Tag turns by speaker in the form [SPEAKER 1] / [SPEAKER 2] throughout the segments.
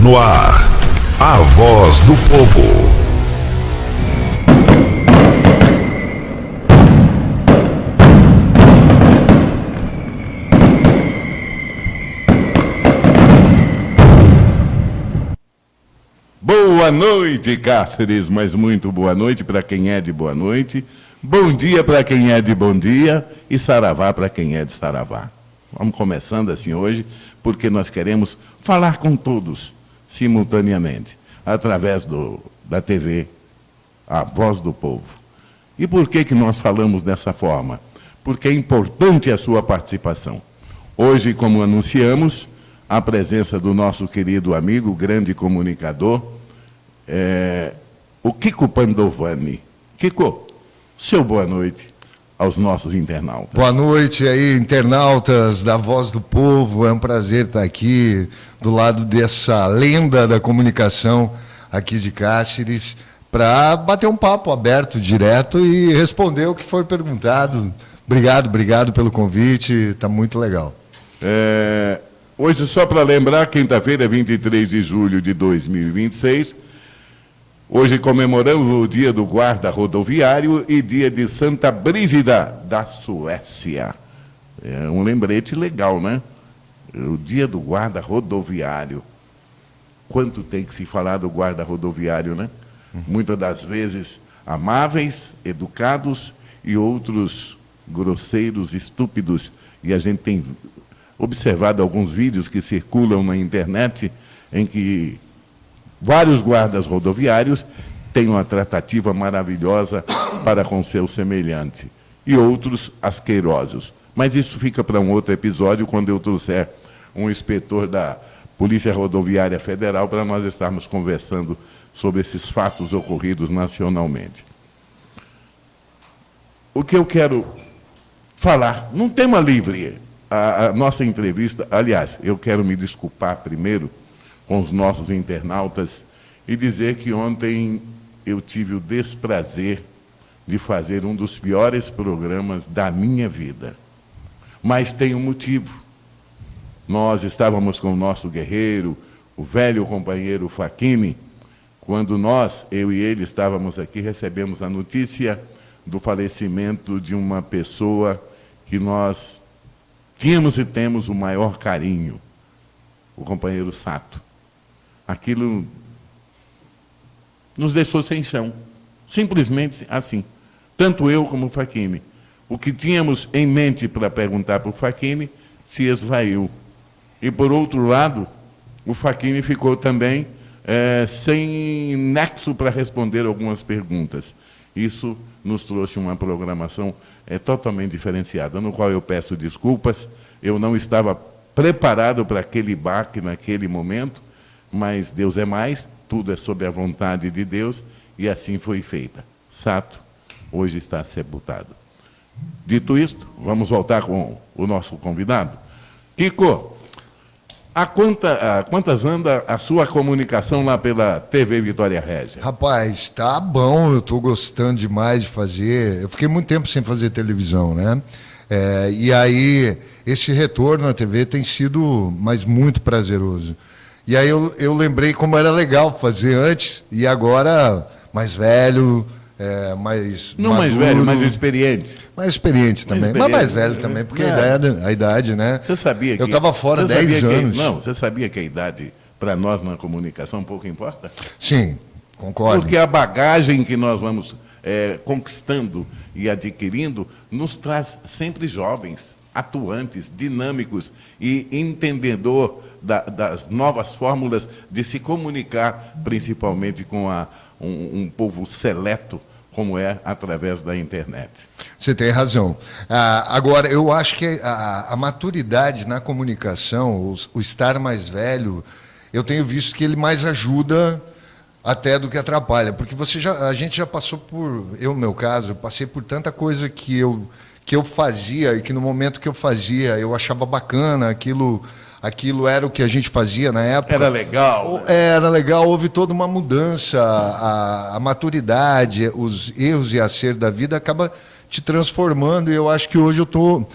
[SPEAKER 1] no ar. A voz do povo.
[SPEAKER 2] Boa noite, Cáceres, mas muito boa noite para quem é de boa noite. Bom dia para quem é de bom dia e saravá para quem é de saravá. Vamos começando assim hoje, porque nós queremos falar com todos simultaneamente, através da TV, a voz do povo. E por que nós falamos dessa forma? Porque é importante a sua participação. Hoje, como anunciamos, a presença do nosso querido amigo, grande comunicador, o Kiko Pandovani. Kiko, seu boa noite aos nossos internautas.
[SPEAKER 3] Boa noite aí, internautas da Voz do Povo. É um prazer estar aqui do lado dessa lenda da comunicação aqui de Cáceres para bater um papo aberto, direto e responder o que for perguntado. Obrigado pelo convite, está muito legal.
[SPEAKER 2] Hoje, só para lembrar, quinta-feira, 23 de julho de 2026, hoje comemoramos o Dia do Guarda Rodoviário e Dia de Santa Brígida, da Suécia. É um lembrete legal, né? O Dia do Guarda Rodoviário. Quanto tem que se falar do guarda rodoviário, né? Muitas das vezes amáveis, educados e outros grosseiros, estúpidos. E a gente tem observado alguns vídeos que circulam na internet em que vários guardas rodoviários têm uma tratativa maravilhosa para com seu semelhante, e outros asquerosos. Mas isso fica para um outro episódio, quando eu trouxer um inspetor da Polícia Rodoviária Federal para nós estarmos conversando sobre esses fatos ocorridos nacionalmente. O que eu quero falar, num tema livre, a nossa entrevista, aliás, eu quero me desculpar primeiro com os nossos internautas e dizer que ontem eu tive o desprazer de fazer um dos piores programas da minha vida. Mas tem um motivo. Nós estávamos com o nosso guerreiro, o velho companheiro Facchini, quando nós, eu e ele, estávamos aqui, recebemos a notícia do falecimento de uma pessoa que nós tínhamos e temos o maior carinho, o companheiro Sato. Aquilo nos deixou sem chão, simplesmente assim. Tanto eu como o Facchini. O que tínhamos em mente para perguntar para o Facchini se esvaiu. E, por outro lado, o Facchini ficou também sem nexo para responder algumas perguntas. Isso nos trouxe uma programação totalmente diferenciada, no qual eu peço desculpas. Eu não estava preparado para aquele baque naquele momento, mas Deus é mais, tudo é sob a vontade de Deus, e assim foi feita. Sato hoje está sepultado. Dito isto, vamos voltar com o nosso convidado. Kiko, quantas anda a sua comunicação lá pela TV Vitória Régia?
[SPEAKER 3] Rapaz, tá bom, eu estou gostando demais de fazer. Eu fiquei muito tempo sem fazer televisão, né? E aí, esse retorno na TV tem sido, mas muito prazeroso. E aí eu lembrei como era legal fazer antes, e agora mais velho, mais
[SPEAKER 2] não
[SPEAKER 3] maduro,
[SPEAKER 2] mais velho, mais experiente.
[SPEAKER 3] Mais experiente também, mas mais velho também, porque a idade, né?
[SPEAKER 2] Você sabia que...
[SPEAKER 3] Eu estava fora 10 anos.
[SPEAKER 2] Você sabia que a idade, para nós na comunicação, pouco importa?
[SPEAKER 3] Sim, concordo.
[SPEAKER 2] Porque a bagagem que nós vamos conquistando e adquirindo nos traz sempre jovens, atuantes, dinâmicos e entendedor das novas fórmulas de se comunicar, principalmente com um povo seleto, como é através da internet.
[SPEAKER 3] Você tem razão. Agora, eu acho que a maturidade na comunicação, o estar mais velho, eu tenho visto que ele mais ajuda até do que atrapalha, porque a gente já passou por, no meu caso, eu passei por tanta coisa que eu fazia e que no momento que eu fazia eu achava bacana, aquilo era o que a gente fazia na época.
[SPEAKER 2] Era legal.
[SPEAKER 3] Né? Era legal, houve toda uma mudança, a maturidade, os erros e acertos da vida acaba te transformando, e eu acho que hoje eu estou,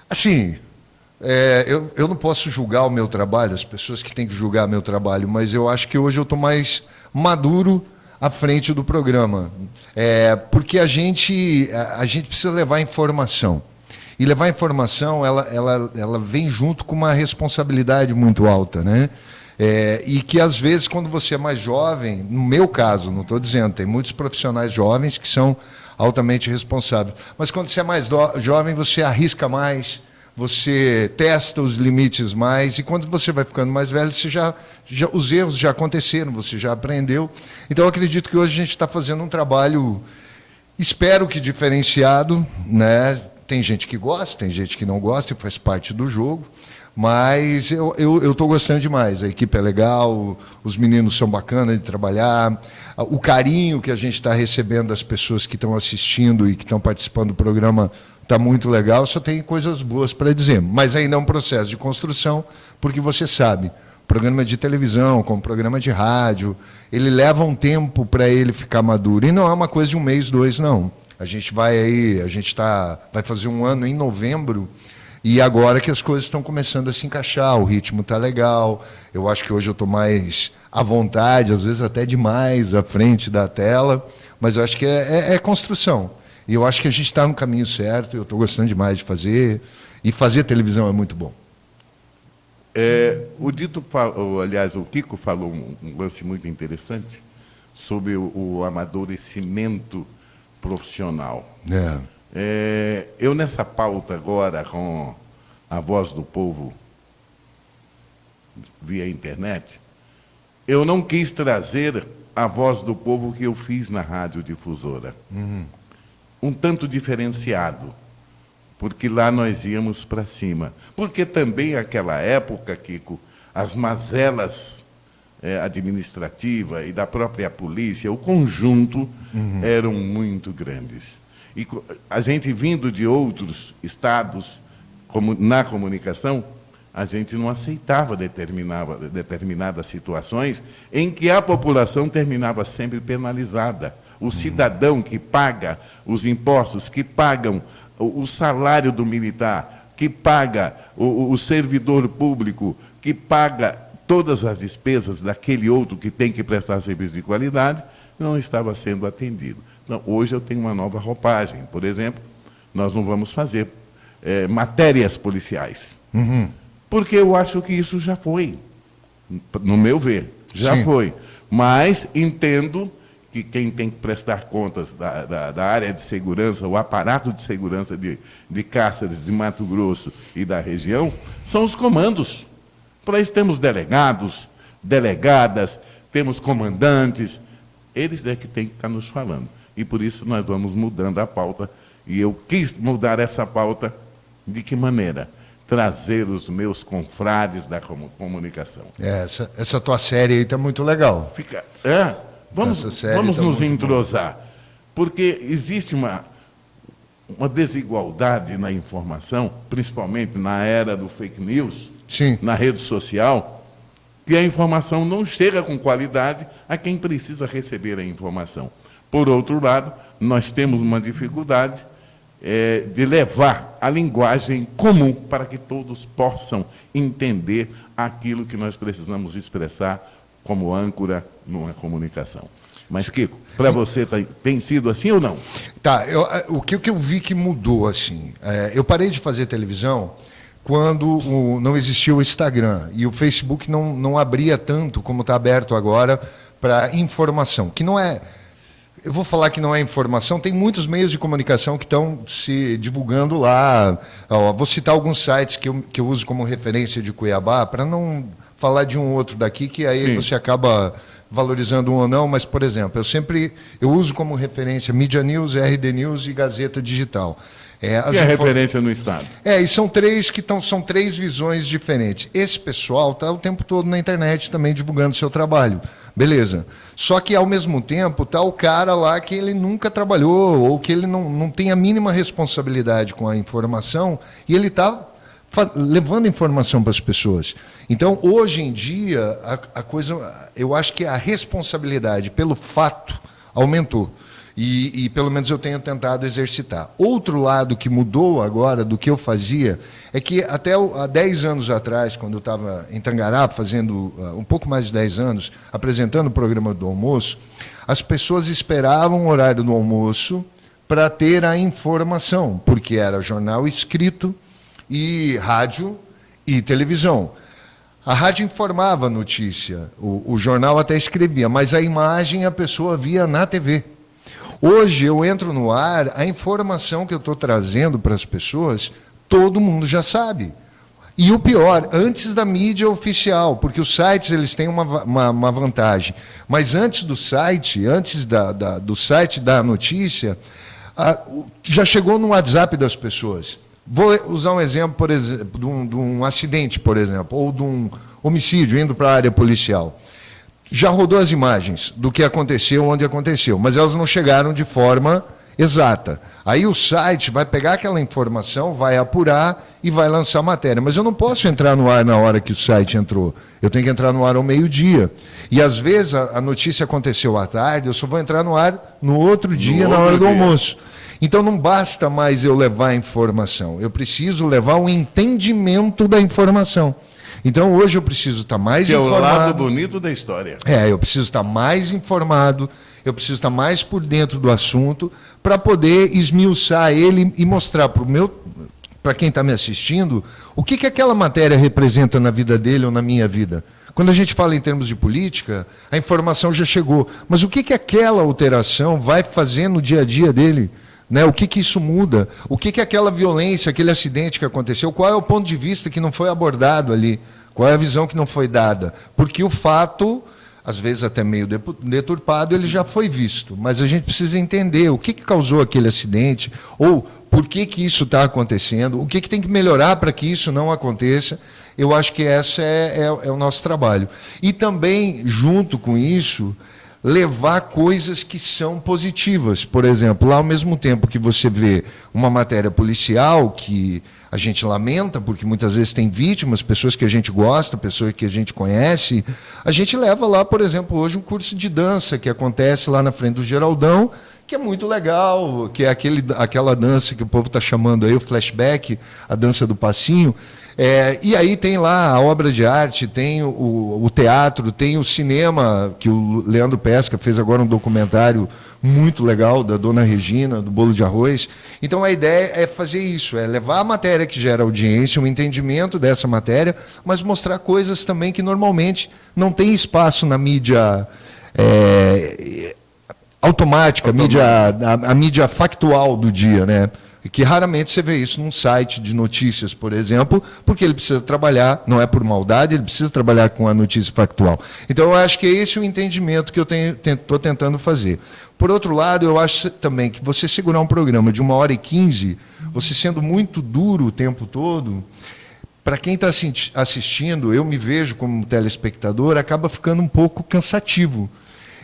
[SPEAKER 3] assim, Eu não posso julgar o meu trabalho, as pessoas que têm que julgar meu trabalho, mas eu acho que hoje eu estou mais maduro à frente do programa. Porque a gente precisa levar informação. E levar informação, ela vem junto com uma responsabilidade muito alta, né? E que, às vezes, quando você é mais jovem, no meu caso, não estou dizendo, tem muitos profissionais jovens que são altamente responsáveis, mas quando você é mais jovem, você arrisca mais, você testa os limites mais, e quando você vai ficando mais velho, os erros já aconteceram, você já aprendeu. Então, eu acredito que hoje a gente está fazendo um trabalho, espero que diferenciado, né? Tem gente que gosta, tem gente que não gosta, e faz parte do jogo, mas eu estou gostando demais. A equipe é legal, os meninos são bacanas de trabalhar, o carinho que a gente está recebendo das pessoas que estão assistindo e que estão participando do programa está muito legal, só tem coisas boas para dizer. Mas ainda é um processo de construção, porque você sabe, programa de televisão, como programa de rádio, ele leva um tempo para ele ficar maduro. E não é uma coisa de 1 mês, 2, não. A gente vai fazer 1 ano em novembro, e agora que as coisas estão começando a se encaixar, o ritmo está legal, eu acho que hoje eu estou mais à vontade, às vezes até demais à frente da tela, mas eu acho que é construção. E eu acho que a gente está no caminho certo, eu estou gostando demais de fazer, e fazer televisão é muito bom.
[SPEAKER 2] Aliás, o Kiko falou um lance muito interessante sobre o amadurecimento profissional. Eu, nessa pauta agora, com a Voz do Povo, via internet, eu não quis trazer a Voz do Povo que eu fiz na Rádio Difusora. Um tanto diferenciado, porque lá nós íamos para cima. Porque também, naquela época, Kiko, as mazelas administrativas e da própria polícia, o conjunto, eram muito grandes. E a gente vindo de outros estados, como na comunicação, a gente não aceitava determinadas situações em que a população terminava sempre penalizada. O cidadão que paga os impostos, que pagam o salário do militar, que paga o servidor público, que paga todas as despesas daquele outro que tem que prestar serviço de qualidade, não estava sendo atendido. Então, hoje eu tenho uma nova roupagem. Por exemplo, nós não vamos fazer matérias policiais. Porque eu acho que isso já foi, no meu ver, já
[SPEAKER 3] Sim.
[SPEAKER 2] foi. Mas entendo que quem tem que prestar contas da área de segurança, o aparato de segurança de Cáceres, de Mato Grosso e da região, são os comandos. Para isso temos delegados, delegadas, temos comandantes, eles é que têm que estar nos falando. E por isso nós vamos mudando a pauta, e eu quis mudar essa pauta de que maneira? Trazer os meus confrades da comunicação.
[SPEAKER 3] Essa tua série aí está muito legal.
[SPEAKER 2] Vamos nos entrosar, porque existe uma desigualdade na informação, principalmente na era do fake news,
[SPEAKER 3] Sim.
[SPEAKER 2] na rede social, que a informação não chega com qualidade a quem precisa receber a informação. Por outro lado, nós temos uma dificuldade de levar a linguagem comum para que todos possam entender aquilo que nós precisamos expressar como âncora numa comunicação. Mas, Kiko, para você tem sido assim ou não?
[SPEAKER 3] Tá, o que eu vi que mudou, assim, eu parei de fazer televisão quando não existia o Instagram, e o Facebook não abria tanto como está aberto agora para informação, que não é... Eu vou falar que não é informação, tem muitos meios de comunicação que estão se divulgando lá. Vou citar alguns sites que eu uso como referência de Cuiabá, para não falar de um outro daqui, que aí
[SPEAKER 2] Sim.
[SPEAKER 3] você acaba valorizando um ou não, mas, por exemplo, eu uso como referência Mídia News, RD News e Gazeta Digital.
[SPEAKER 2] Que é referência no Estado.
[SPEAKER 3] E são três visões diferentes. Esse pessoal está o tempo todo na internet também divulgando seu trabalho. Beleza. Só que, ao mesmo tempo, está o cara lá que ele nunca trabalhou, ou que ele não tem a mínima responsabilidade com a informação, e ele está levando informação para as pessoas. Então, hoje em dia, a coisa, eu acho que a responsabilidade pelo fato aumentou. E pelo menos eu tenho tentado exercitar. Outro lado que mudou agora do que eu fazia é que até há 10 anos atrás, quando eu estava em Tangará, fazendo um pouco mais de 10 anos, apresentando o programa do almoço, as pessoas esperavam o horário do almoço para ter a informação, porque era jornal escrito e rádio e televisão. A rádio informava a notícia, o jornal até escrevia, mas a imagem a pessoa via na TV. Hoje eu entro no ar, a informação que eu estou trazendo para as pessoas, todo mundo já sabe. E o pior, antes da mídia oficial, porque os sites eles têm uma vantagem, mas antes do site, do site da notícia, já chegou no WhatsApp das pessoas. Vou usar um exemplo, por exemplo, de um acidente, por exemplo, ou de um homicídio indo para a área policial. Já rodou as imagens do que aconteceu, onde aconteceu, mas elas não chegaram de forma exata. Aí o site vai pegar aquela informação, vai apurar e vai lançar a matéria. Mas eu não posso entrar no ar na hora que o site entrou. Eu tenho que entrar no ar ao meio-dia. E às vezes a notícia aconteceu à tarde, eu só vou entrar no ar no outro dia, na hora do almoço. Então não basta mais eu levar a informação, eu preciso levar o entendimento da informação. Então, hoje eu preciso estar mais informado.
[SPEAKER 2] Que é o lado bonito da história.
[SPEAKER 3] Eu preciso estar mais informado, eu preciso estar mais por dentro do assunto, para poder esmiuçar ele e mostrar para quem está me assistindo, o que aquela matéria representa na vida dele ou na minha vida. Quando a gente fala em termos de política, a informação já chegou. Mas o que aquela alteração vai fazer no dia a dia dele? Né? O que isso muda? O que aquela violência, aquele acidente que aconteceu, qual é o ponto de vista que não foi abordado ali? Qual é a visão que não foi dada? Porque o fato, às vezes até meio deturpado, ele já foi visto. Mas a gente precisa entender o que causou aquele acidente, ou por que isso está acontecendo, o que tem que melhorar para que isso não aconteça. Eu acho que esse é o nosso trabalho. E também, junto com isso, levar coisas que são positivas. Por exemplo, lá ao mesmo tempo que você vê uma matéria policial que a gente lamenta, porque muitas vezes tem vítimas, pessoas que a gente gosta, pessoas que a gente conhece, a gente leva lá, por exemplo, hoje um curso de dança que acontece lá na frente do Geraldão, que é muito legal, que é aquela dança que o povo está chamando aí, o flashback, a dança do passinho. E aí tem lá a obra de arte, tem o teatro, tem o cinema, que o Leandro Pesca fez agora um documentário muito legal da Dona Regina, do Bolo de Arroz. Então a ideia é fazer isso, é levar a matéria que gera audiência, um entendimento dessa matéria, mas mostrar coisas também que normalmente não tem espaço na mídia automática, a mídia factual do dia, né? Que raramente você vê isso num site de notícias, por exemplo, porque ele precisa trabalhar, não é por maldade, ele precisa trabalhar com a notícia factual. Então, eu acho que esse é o entendimento que eu estou tentando fazer. Por outro lado, eu acho também que você segurar um programa de 1h15, você sendo muito duro o tempo todo, para quem está assistindo, eu me vejo como telespectador, acaba ficando um pouco cansativo.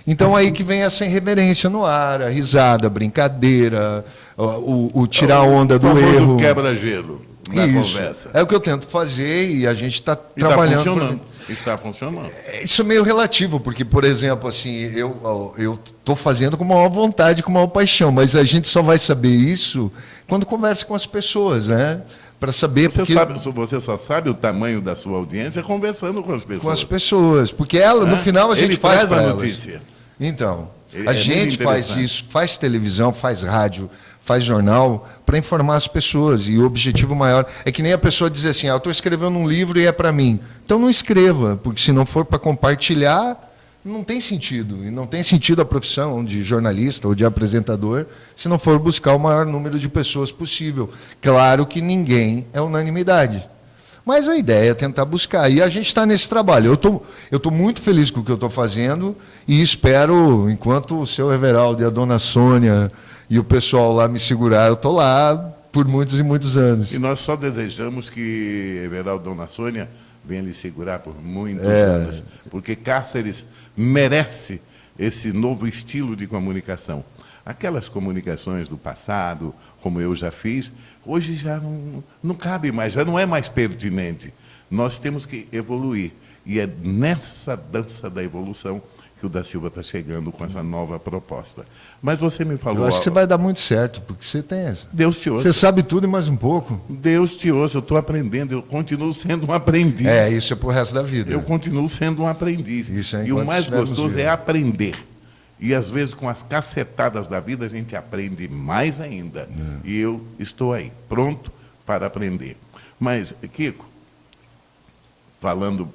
[SPEAKER 3] Então, aí que vem essa irreverência no ar, a risada, a brincadeira, o tirar onda do erro.
[SPEAKER 2] O quebra-gelo na conversa.
[SPEAKER 3] É o que eu tento fazer e a gente está trabalhando.
[SPEAKER 2] Está funcionando.
[SPEAKER 3] Isso é meio relativo, porque, por exemplo, assim, eu estou fazendo com maior vontade, com maior paixão, mas a gente só vai saber isso quando conversa com as pessoas, né? Para saber
[SPEAKER 2] você só sabe o tamanho da sua audiência conversando com as pessoas.
[SPEAKER 3] Com as pessoas, porque no final a gente faz para elas.
[SPEAKER 2] Notícia.
[SPEAKER 3] Então, a gente faz isso, faz televisão, faz rádio, faz jornal para informar as pessoas. E o objetivo maior é que nem a pessoa dizer assim, eu estou escrevendo um livro e é para mim. Então não escreva, porque se não for para compartilhar, não tem sentido. E não tem sentido a profissão de jornalista ou de apresentador se não for buscar o maior número de pessoas possível. Claro que ninguém é unanimidade. Mas a ideia é tentar buscar. E a gente está nesse trabalho. Eu estou muito feliz com o que eu estou fazendo e espero, enquanto o seu Everaldo e a dona Sônia e o pessoal lá me segurar, eu estou lá por muitos e muitos anos.
[SPEAKER 2] E nós só desejamos que Everaldo e dona Sônia venham lhe segurar por muitos anos, porque Cáceres merece esse novo estilo de comunicação. Aquelas comunicações do passado, como eu já fiz, hoje já não cabe mais, já não é mais pertinente. Nós temos que evoluir. E é nessa dança da evolução que o da Silva está chegando com essa nova proposta. Mas você me falou...
[SPEAKER 3] Eu acho que você vai dar muito certo, porque você tem essa.
[SPEAKER 2] Deus te ouça.
[SPEAKER 3] Você sabe tudo e mais um pouco.
[SPEAKER 2] Deus te ouça, eu estou aprendendo, eu continuo sendo um aprendiz.
[SPEAKER 3] Isso é pro resto da vida.
[SPEAKER 2] Eu continuo sendo um aprendiz.
[SPEAKER 3] Isso é
[SPEAKER 2] e o
[SPEAKER 3] enquanto
[SPEAKER 2] mais
[SPEAKER 3] estivermos
[SPEAKER 2] gostoso
[SPEAKER 3] vivos.
[SPEAKER 2] é aprender. E às vezes com as cacetadas da vida a gente aprende mais ainda. E eu estou aí, pronto para aprender. Mas, Kiko, falando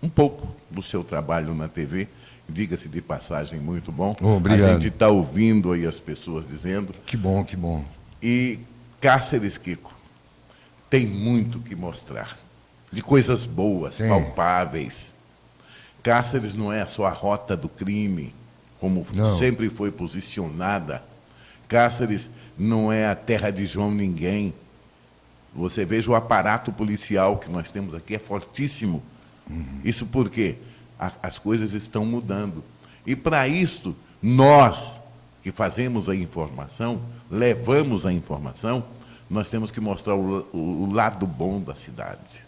[SPEAKER 2] um pouco do seu trabalho na TV, diga-se de passagem, muito bom.
[SPEAKER 3] Obrigado.
[SPEAKER 2] A gente está ouvindo aí as pessoas dizendo.
[SPEAKER 3] Que bom, que bom.
[SPEAKER 2] E Cáceres, Kiko, tem muito que mostrar. De coisas boas,
[SPEAKER 3] Tem.
[SPEAKER 2] palpáveis. Cáceres não é só a rota do crime, como
[SPEAKER 3] Não.
[SPEAKER 2] sempre foi posicionada. Cáceres não é a terra de João Ninguém. Você veja o aparato policial que nós temos aqui, é fortíssimo. Isso porque as coisas estão mudando. E para isso, nós que fazemos a informação, levamos a informação, nós temos que mostrar o lado bom da cidade,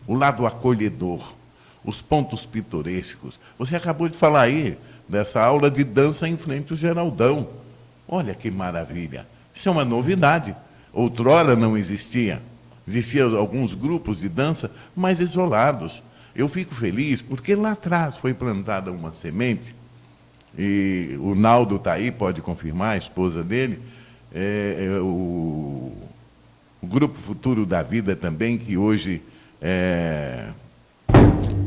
[SPEAKER 2] o lado acolhedor, os pontos pitorescos. Você acabou de falar aí dessa aula de dança em frente ao Geraldão. Olha que maravilha. Isso é uma novidade. Outrora não existia. Existiam alguns grupos de dança mais isolados. Eu fico feliz porque lá atrás foi plantada uma semente, e o Naldo está aí, pode confirmar, a esposa dele, o Grupo Futuro da Vida também, que hoje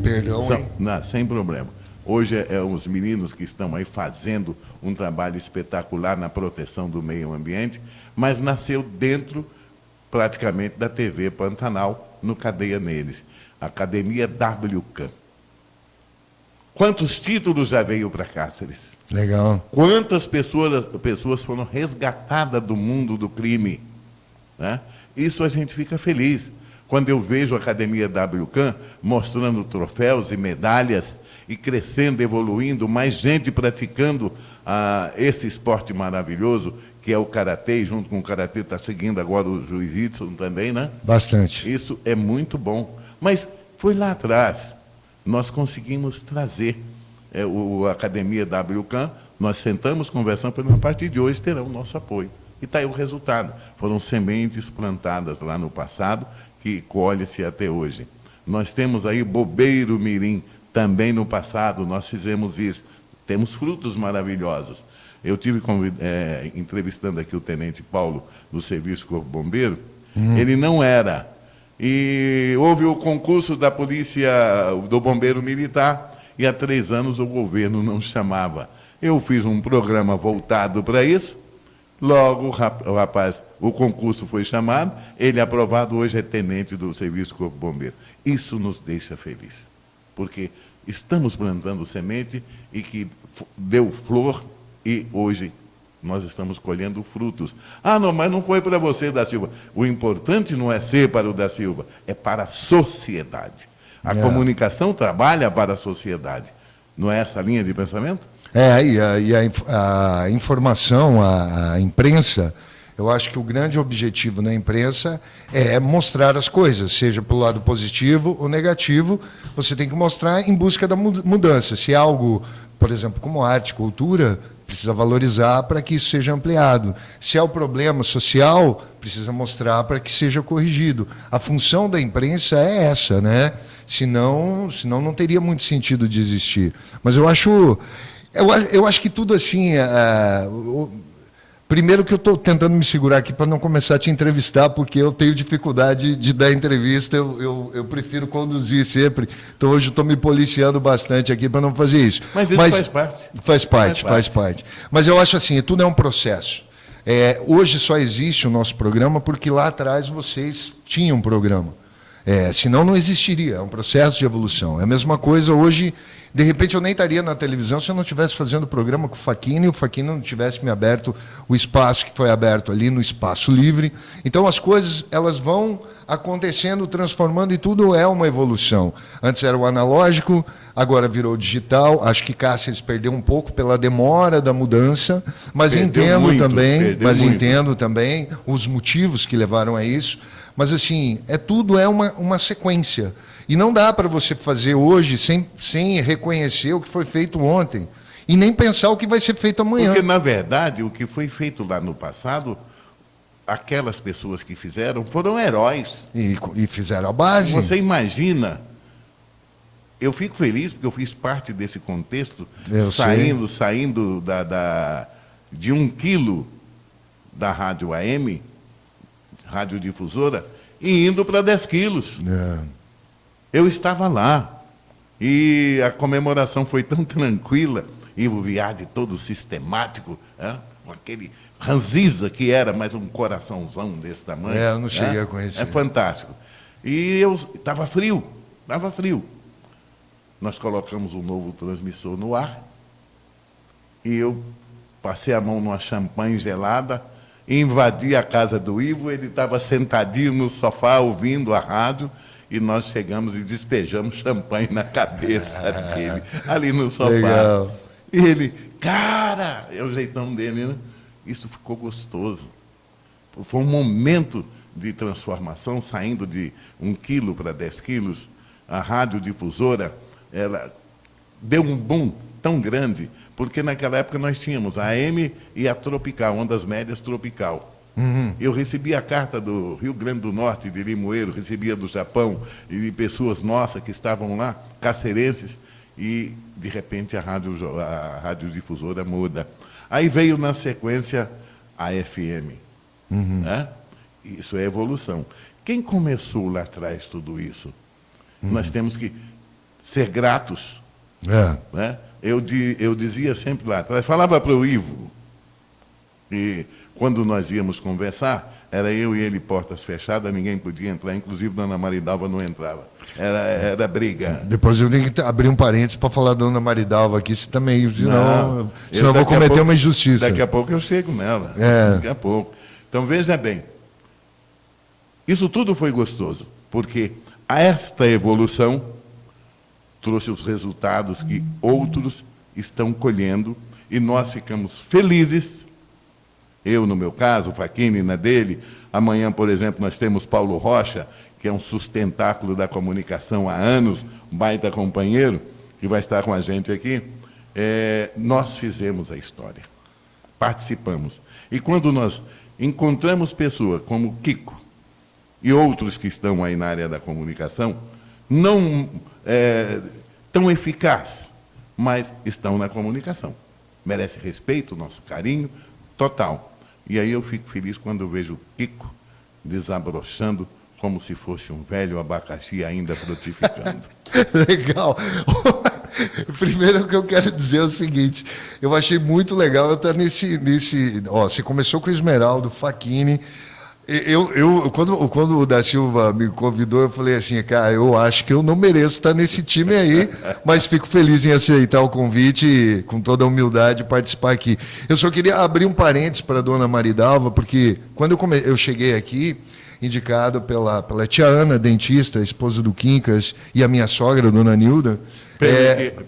[SPEAKER 3] Perdão, hein?
[SPEAKER 2] Não, sem problema. Hoje os meninos que estão aí fazendo um trabalho espetacular na proteção do meio ambiente, mas nasceu dentro, praticamente, da TV Pantanal, no Cadeia Neles. Academia WCAM. Quantos títulos já veio para Cáceres?
[SPEAKER 3] Legal.
[SPEAKER 2] Quantas pessoas foram resgatadas do mundo do crime? Né? Isso a gente fica feliz. Quando eu vejo a Academia WCAM mostrando troféus e medalhas e crescendo, evoluindo, mais gente praticando esse esporte maravilhoso, que é o Karatê, e junto com o Karatê está seguindo agora o Jiu-Jitsu também, né?
[SPEAKER 3] Bastante.
[SPEAKER 2] Isso é muito bom. Mas foi lá atrás, nós conseguimos trazer a Academia WCAM, nós sentamos, conversamos, a partir de hoje terão o nosso apoio. E está aí o resultado. Foram sementes plantadas lá no passado, que colhe-se até hoje. Nós temos aí Bobeiro Mirim, também no passado, nós fizemos isso. Temos frutos maravilhosos. Eu tive entrevistando aqui o Tenente Paulo, do Serviço Corpo Bombeiro, ele não era. E houve o concurso da Polícia, do Bombeiro Militar, e há 3 anos o governo não chamava. Eu fiz um programa voltado para isso, logo o concurso foi chamado, ele aprovado, hoje é tenente do Serviço Corpo Bombeiro. Isso nos deixa feliz, porque estamos plantando semente e que deu flor e hoje nós estamos colhendo frutos. Ah, não, mas não foi para você, da Silva. O importante não é ser para o da Silva, é para a sociedade. A comunicação trabalha para a sociedade. Não é essa a linha de pensamento?
[SPEAKER 3] A informação, a imprensa, eu acho que o grande objetivo na imprensa é mostrar as coisas, seja pelo lado positivo ou negativo, você tem que mostrar em busca da mudança. Se é algo, por exemplo, como arte, cultura, precisa valorizar para que isso seja ampliado. Se é o problema social, precisa mostrar para que seja corrigido. A função da imprensa é essa, né? Senão não teria muito sentido de existir. Mas eu acho que tudo assim... Primeiro que eu estou tentando me segurar aqui para não começar a te entrevistar, porque eu tenho dificuldade de dar entrevista, eu prefiro conduzir sempre. Então hoje eu estou me policiando bastante aqui para não fazer isso.
[SPEAKER 2] Mas isso faz parte.
[SPEAKER 3] Faz parte. Mas eu acho assim, tudo é um processo. Hoje só existe o nosso programa porque lá atrás vocês tinham um programa. Senão não existiria, é um processo de evolução. É a mesma coisa hoje... De repente eu nem estaria na televisão se eu não estivesse fazendo o programa com o Facchini e o Facchini não tivesse me aberto o espaço que foi aberto ali no Espaço Livre. Então as coisas elas vão acontecendo, transformando e tudo é uma evolução. Antes era o analógico, agora virou digital. Acho que Cáceres perdeu um pouco pela demora da mudança, mas entendo também os motivos que levaram a isso. Mas assim, tudo é uma sequência. E não dá para você fazer hoje sem reconhecer o que foi feito ontem e nem pensar o que vai ser feito amanhã.
[SPEAKER 2] Porque, na verdade, o que foi feito lá no passado, aquelas pessoas que fizeram foram heróis.
[SPEAKER 3] E fizeram a base.
[SPEAKER 2] Você imagina, eu fico feliz porque eu fiz parte desse contexto, saindo de 1 quilo da rádio AM, radiodifusora, e indo para 10 quilos. Eu estava lá. E a comemoração foi tão tranquila, Ivo Viardi todo sistemático, com aquele ranziza que era, mas um coraçãozão desse tamanho.
[SPEAKER 3] Eu não cheguei a conhecer.
[SPEAKER 2] É fantástico. E eu estava frio. Nós colocamos um novo transmissor no ar, e eu passei a mão numa champanhe gelada, invadi a casa do Ivo, ele estava sentadinho no sofá ouvindo a rádio, e nós chegamos e despejamos champanhe na cabeça dele, ali no sofá.
[SPEAKER 3] Legal.
[SPEAKER 2] E ele, cara, é o jeitão dele, né? Isso ficou gostoso. Foi um momento de transformação, saindo de 1 quilo para 10 quilos. A radiodifusora, ela deu um boom tão grande, porque naquela época nós tínhamos a AM e a Tropical, Ondas Médias Tropical. Eu recebia a carta do Rio Grande do Norte, de Limoeiro, recebia do Japão, e de pessoas nossas que estavam lá, cacerenses, e, de repente, a radiodifusora muda. Aí veio, na sequência, a FM. Né? Isso é evolução. Quem começou lá atrás tudo isso? Nós temos que ser gratos. Né? Eu dizia sempre lá atrás, falava para o Ivo, e quando nós íamos conversar, era eu e ele, portas fechadas, ninguém podia entrar, inclusive Dona Maridalva não entrava. Era briga.
[SPEAKER 3] Depois eu tenho que abrir um parênteses para falar da Dona Maridalva aqui, senão eu vou cometer uma injustiça.
[SPEAKER 2] Daqui a pouco eu chego nela. Daqui a pouco. Então, veja bem, isso tudo foi gostoso, porque esta evolução trouxe os resultados que outros estão colhendo, e nós ficamos felizes. Eu, no meu caso, o Facchini na dele. Amanhã, por exemplo, nós temos Paulo Rocha, que é um sustentáculo da comunicação há anos, um baita companheiro, que vai estar com a gente aqui. Nós fizemos a história, participamos. E quando nós encontramos pessoas como Kiko e outros que estão aí na área da comunicação, não tão eficazes, mas estão na comunicação. Merece respeito, nosso carinho total. E aí eu fico feliz quando eu vejo o Kiko desabrochando como se fosse um velho abacaxi ainda frutificando.
[SPEAKER 3] Legal. Primeiro, o que eu quero dizer é o seguinte: eu achei muito legal eu estar nesse. Você começou com o Esmeraldo, Facchini. Quando o Da Silva me convidou, eu falei assim, cara, eu acho que eu não mereço estar nesse time aí, mas fico feliz em aceitar o convite e, com toda a humildade, participar aqui. Eu só queria abrir um parênteses para a Dona Maridalva, porque quando eu cheguei aqui, indicado pela tia Ana, dentista, esposa do Quincas, e a minha sogra, a Dona Nilda,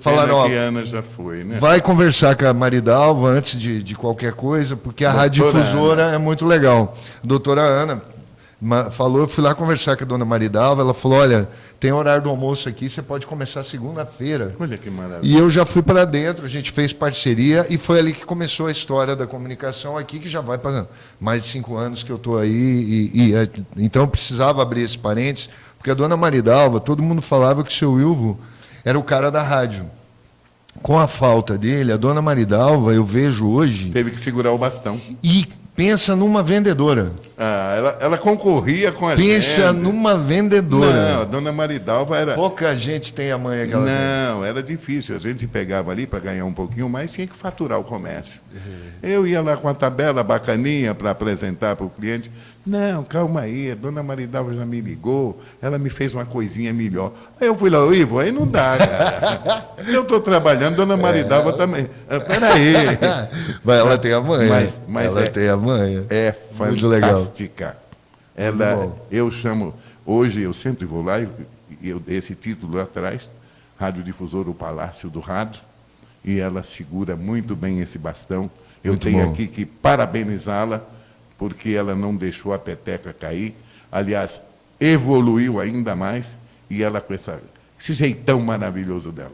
[SPEAKER 3] falaram,
[SPEAKER 2] que Ana já foi, né?
[SPEAKER 3] Vai conversar com a Maridalva antes de qualquer coisa, porque a radiodifusora é muito legal. Doutora Ana falou, eu fui lá conversar com a Dona Maridalva, ela falou, olha, tem horário do almoço aqui, você pode começar segunda-feira.
[SPEAKER 2] Olha que maravilha.
[SPEAKER 3] E eu já fui para dentro, a gente fez parceria, e foi ali que começou a história da comunicação aqui, que já vai para mais de 5 anos que eu estou aí, então eu precisava abrir esse parênteses, porque a Dona Maridalva, todo mundo falava que o seu Ilvo era o cara da rádio. Com a falta dele, a Dona Maridalva, eu vejo hoje...
[SPEAKER 2] Teve que segurar o bastão.
[SPEAKER 3] E pensa numa vendedora.
[SPEAKER 2] Ela concorria com a gente.
[SPEAKER 3] Pensa numa vendedora.
[SPEAKER 2] Não, a Dona Maridalva era...
[SPEAKER 3] Pouca gente tem a manha que ela tem.
[SPEAKER 2] Não, era difícil. A gente pegava ali para ganhar um pouquinho mais, tinha que faturar o comércio. Eu ia lá com a tabela bacaninha para apresentar para o cliente. Não, calma aí, a Dona Maridalva já me ligou, ela me fez uma coisinha melhor. Aí eu fui lá, Ivo, aí não dá, cara. Eu estou trabalhando, Dona Maridalva também. Peraí.
[SPEAKER 3] Mas ela tem a manha.
[SPEAKER 2] Mas
[SPEAKER 3] ela tem a manha.
[SPEAKER 2] É fantástica. Eu chamo, hoje eu sempre vou lá, esse título lá atrás, Radiodifusora, o Palácio do Rádio, e ela segura muito bem esse bastão. Eu tenho aqui que parabenizá-la, porque ela não deixou a peteca cair, aliás, evoluiu ainda mais, E ela com esse jeitão maravilhoso dela.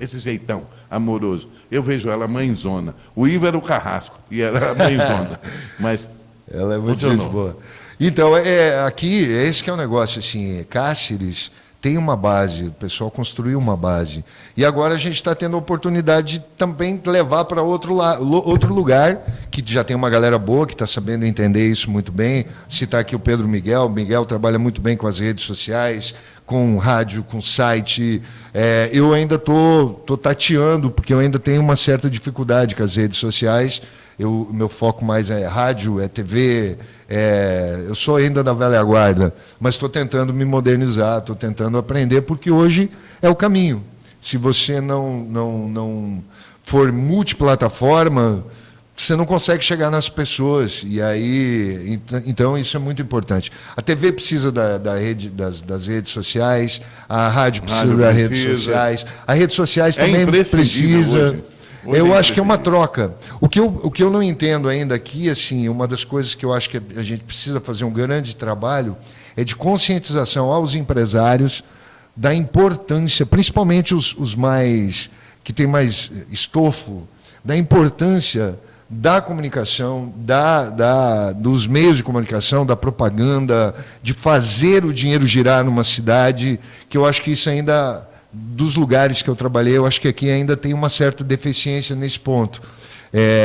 [SPEAKER 2] Esse jeitão amoroso. Eu vejo ela mãezona. O Ivo era o carrasco e ela era mãezona. Mas
[SPEAKER 3] ela é muito gente boa. Então, aqui, esse que é o negócio, assim, Cáceres tem uma base, o pessoal construiu uma base. E agora a gente está tendo a oportunidade de também levar para outro lugar, que já tem uma galera boa, que está sabendo entender isso muito bem. Citar aqui o Pedro Miguel. O Miguel trabalha muito bem com as redes sociais, com rádio, com site. Eu ainda estou tateando, porque eu ainda tenho uma certa dificuldade com as redes sociais. Meu foco mais é rádio, é TV. Eu sou ainda da velha guarda, mas estou tentando me modernizar, estou tentando aprender, porque hoje é o caminho. Se você não for multiplataforma, você não consegue chegar nas pessoas. E aí, então isso é muito importante. A TV precisa das redes sociais, a rádio precisa das redes sociais, as redes sociais também precisa. Eu acho que é uma troca. O que eu não entendo ainda aqui, assim, uma das coisas que eu acho que a gente precisa fazer um grande trabalho é de conscientização aos empresários da importância, principalmente os mais que têm mais estofo, da importância da comunicação, dos meios de comunicação, da propaganda, de fazer o dinheiro girar numa cidade, que eu acho que isso ainda, dos lugares que eu trabalhei, eu acho que aqui ainda tem uma certa deficiência nesse ponto.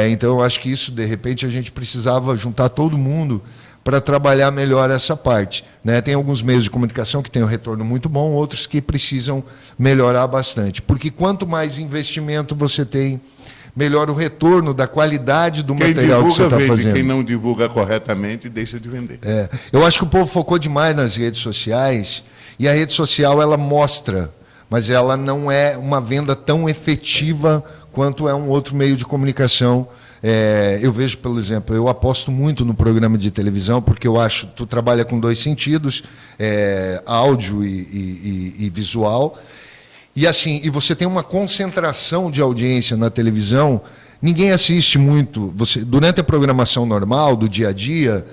[SPEAKER 3] Então, eu acho que isso, de repente, a gente precisava juntar todo mundo para trabalhar melhor essa parte, né? Tem alguns meios de comunicação que têm um retorno muito bom, outros que precisam melhorar bastante. Porque quanto mais investimento você tem, melhor o retorno da qualidade do material que você está fazendo.
[SPEAKER 2] Quem não divulga corretamente, deixa de vender.
[SPEAKER 3] Eu acho que o povo focou demais nas redes sociais, e a rede social ela mostra, mas ela não é uma venda tão efetiva quanto é um outro meio de comunicação. Eu vejo, por exemplo, eu aposto muito no programa de televisão, porque eu acho que tu trabalha com dois sentidos, áudio e visual, e assim, e você tem uma concentração de audiência na televisão. Ninguém assiste muito, durante a programação normal, do dia a dia,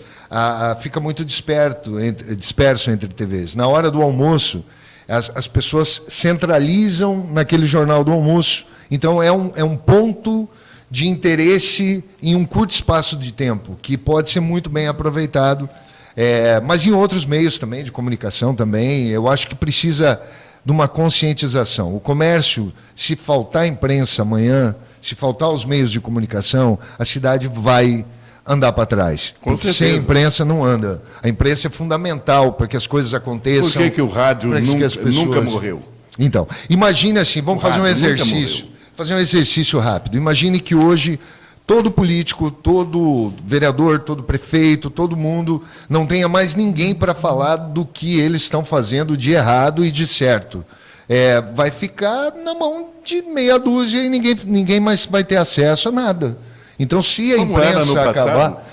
[SPEAKER 3] fica muito disperso entre TVs. Na hora do almoço, as pessoas centralizam naquele jornal do almoço. Então, é um ponto de interesse em um curto espaço de tempo, que pode ser muito bem aproveitado. Mas em outros meios também, de comunicação também, eu acho que precisa de uma conscientização. O comércio, se faltar imprensa amanhã, se faltar os meios de comunicação, a cidade vai andar para trás. Porque sem imprensa não anda. A imprensa é fundamental para que as coisas aconteçam.
[SPEAKER 2] Por que o rádio nunca morreu?
[SPEAKER 3] Então, imagine assim, vamos fazer um exercício. Fazer um exercício rápido. Imagine que hoje todo político, todo vereador, todo prefeito, todo mundo não tenha mais ninguém para falar do que eles estão fazendo de errado e de certo. Vai ficar na mão de meia dúzia e ninguém mais vai ter acesso a nada. Então, se a imprensa acabar,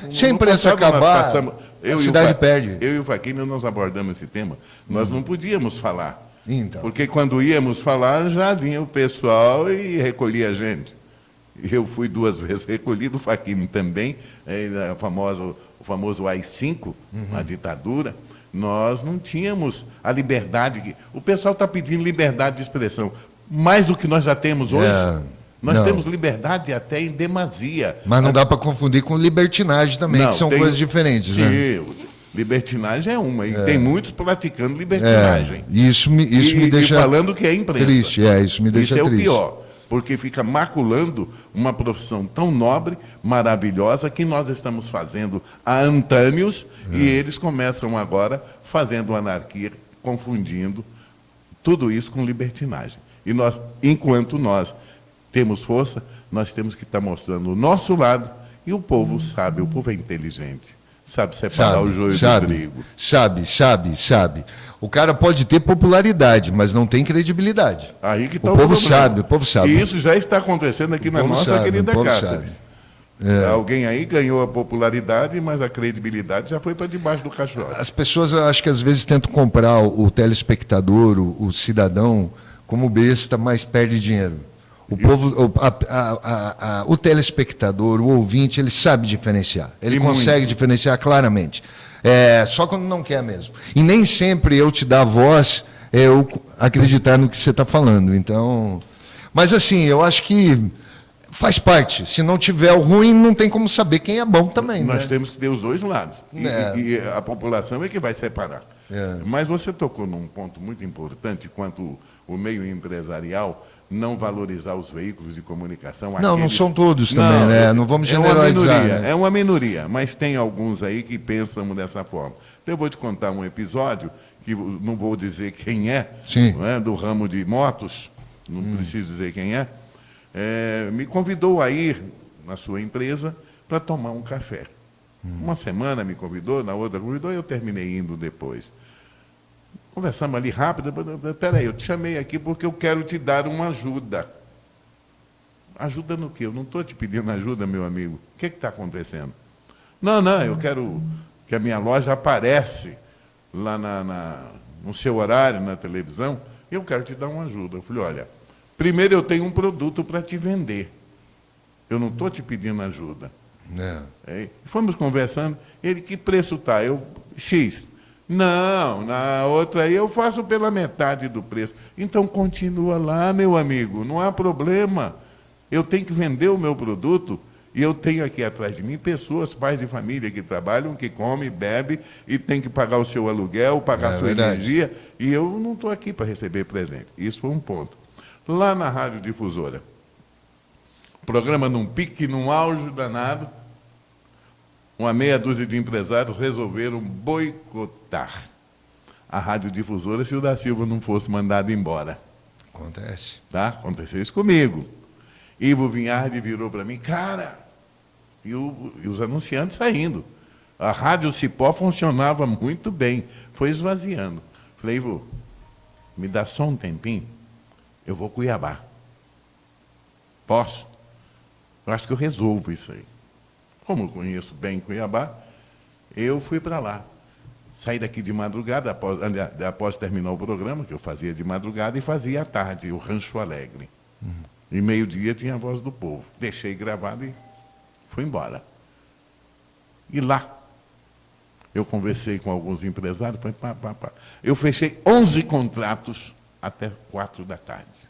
[SPEAKER 3] a cidade perde.
[SPEAKER 2] Eu e o Faquinha, nós abordamos esse tema. Nós não podíamos falar.
[SPEAKER 3] Então.
[SPEAKER 2] Porque quando íamos falar, já vinha o pessoal e recolhia a gente. Eu fui 2 vezes recolhido, o Faquinha também, o famoso AI-5, a ditadura. Nós não tínhamos a liberdade. O pessoal está pedindo liberdade de expressão. Mais do que nós já temos hoje. Nós temos liberdade até em demasia.
[SPEAKER 3] Mas não dá para confundir com libertinagem também, que são coisas diferentes.
[SPEAKER 2] Sim, né? Libertinagem é uma, e tem muitos praticando libertinagem.
[SPEAKER 3] Isso me deixa...
[SPEAKER 2] E falando que é imprensa.
[SPEAKER 3] Triste, isso me deixa triste.
[SPEAKER 2] Isso é o pior, porque fica maculando uma profissão tão nobre, maravilhosa, que nós estamos fazendo há antânios, e eles começam agora fazendo anarquia, confundindo tudo isso com libertinagem. E nós, enquanto nós temos força, nós temos que estar mostrando o nosso lado, e o povo sabe, o povo é inteligente. Sabe separar o joio do trigo.
[SPEAKER 3] Sabe. O cara pode ter popularidade, mas não tem credibilidade.
[SPEAKER 2] Aí que está
[SPEAKER 3] o povo sabe.
[SPEAKER 2] E isso já está acontecendo aqui na nossa querida Cáceres. Alguém aí ganhou a popularidade, mas a credibilidade já foi para debaixo do caixote.
[SPEAKER 3] As pessoas, acho que às vezes tentam comprar o telespectador, o cidadão, como besta, mas perde dinheiro. O povo, o telespectador, o ouvinte, ele sabe diferenciar. Ele consegue diferenciar claramente. Só quando não quer mesmo. E nem sempre eu te dar voz eu acreditar no que você está falando. Então, mas assim, eu acho que faz parte. Se não tiver o ruim, não tem como saber quem é bom também.
[SPEAKER 2] Nós
[SPEAKER 3] né?
[SPEAKER 2] temos que ter os dois lados. E a população é que vai separar.
[SPEAKER 3] É.
[SPEAKER 2] Mas você tocou num ponto muito importante quanto o meio empresarial não valorizar os veículos de comunicação.
[SPEAKER 3] Não são todos também, né? Não vamos generalizar.
[SPEAKER 2] É uma minoria, mas tem alguns aí que pensam dessa forma. Então, eu vou te contar um episódio, que não vou dizer quem é, não é, do ramo de motos, não preciso dizer quem é, me convidou a ir na sua empresa para tomar um café. Uma semana me convidou, na outra convidou, e eu terminei indo depois. Conversamos ali rápido. Espera aí, eu te chamei aqui porque eu quero te dar uma ajuda. Ajuda no quê? Eu não estou te pedindo ajuda, meu amigo. O que está acontecendo? Não, eu quero que a minha loja aparece lá no seu horário, na televisão, e eu quero te dar uma ajuda. Eu falei, olha, primeiro eu tenho um produto para te vender. Eu não estou te pedindo ajuda. Fomos conversando. Ele, que preço está? Eu, X. Não, na outra aí eu faço pela metade do preço. Então continua lá, meu amigo, não há problema. Eu tenho que vender o meu produto e eu tenho aqui atrás de mim pessoas, pais de família que trabalham, que comem, bebem e tem que pagar o seu aluguel, pagar a sua energia. E eu não estou aqui para receber presente. Isso foi um ponto. Lá na Rádio Difusora, programa num pique, num auge danado, uma meia dúzia de empresários resolveram boicotar a radiodifusora se o da Silva não fosse mandado embora.
[SPEAKER 3] Acontece.
[SPEAKER 2] Tá? Aconteceu isso comigo. Ivo Vinhardi virou para mim, cara, e os anunciantes saindo. A Rádio Cipó funcionava muito bem, foi esvaziando. Falei, Ivo, me dá só um tempinho, eu vou Cuiabá. Posso? Eu acho que eu resolvo isso aí. Como eu conheço bem Cuiabá, eu fui para lá. Saí daqui de madrugada, após terminar o programa, que eu fazia de madrugada, e fazia à tarde, o Rancho Alegre. E meio-dia tinha a Voz do Povo. Deixei gravado e fui embora. E lá, eu conversei com alguns empresários, foi pá. Eu fechei 11 contratos até 4 da tarde.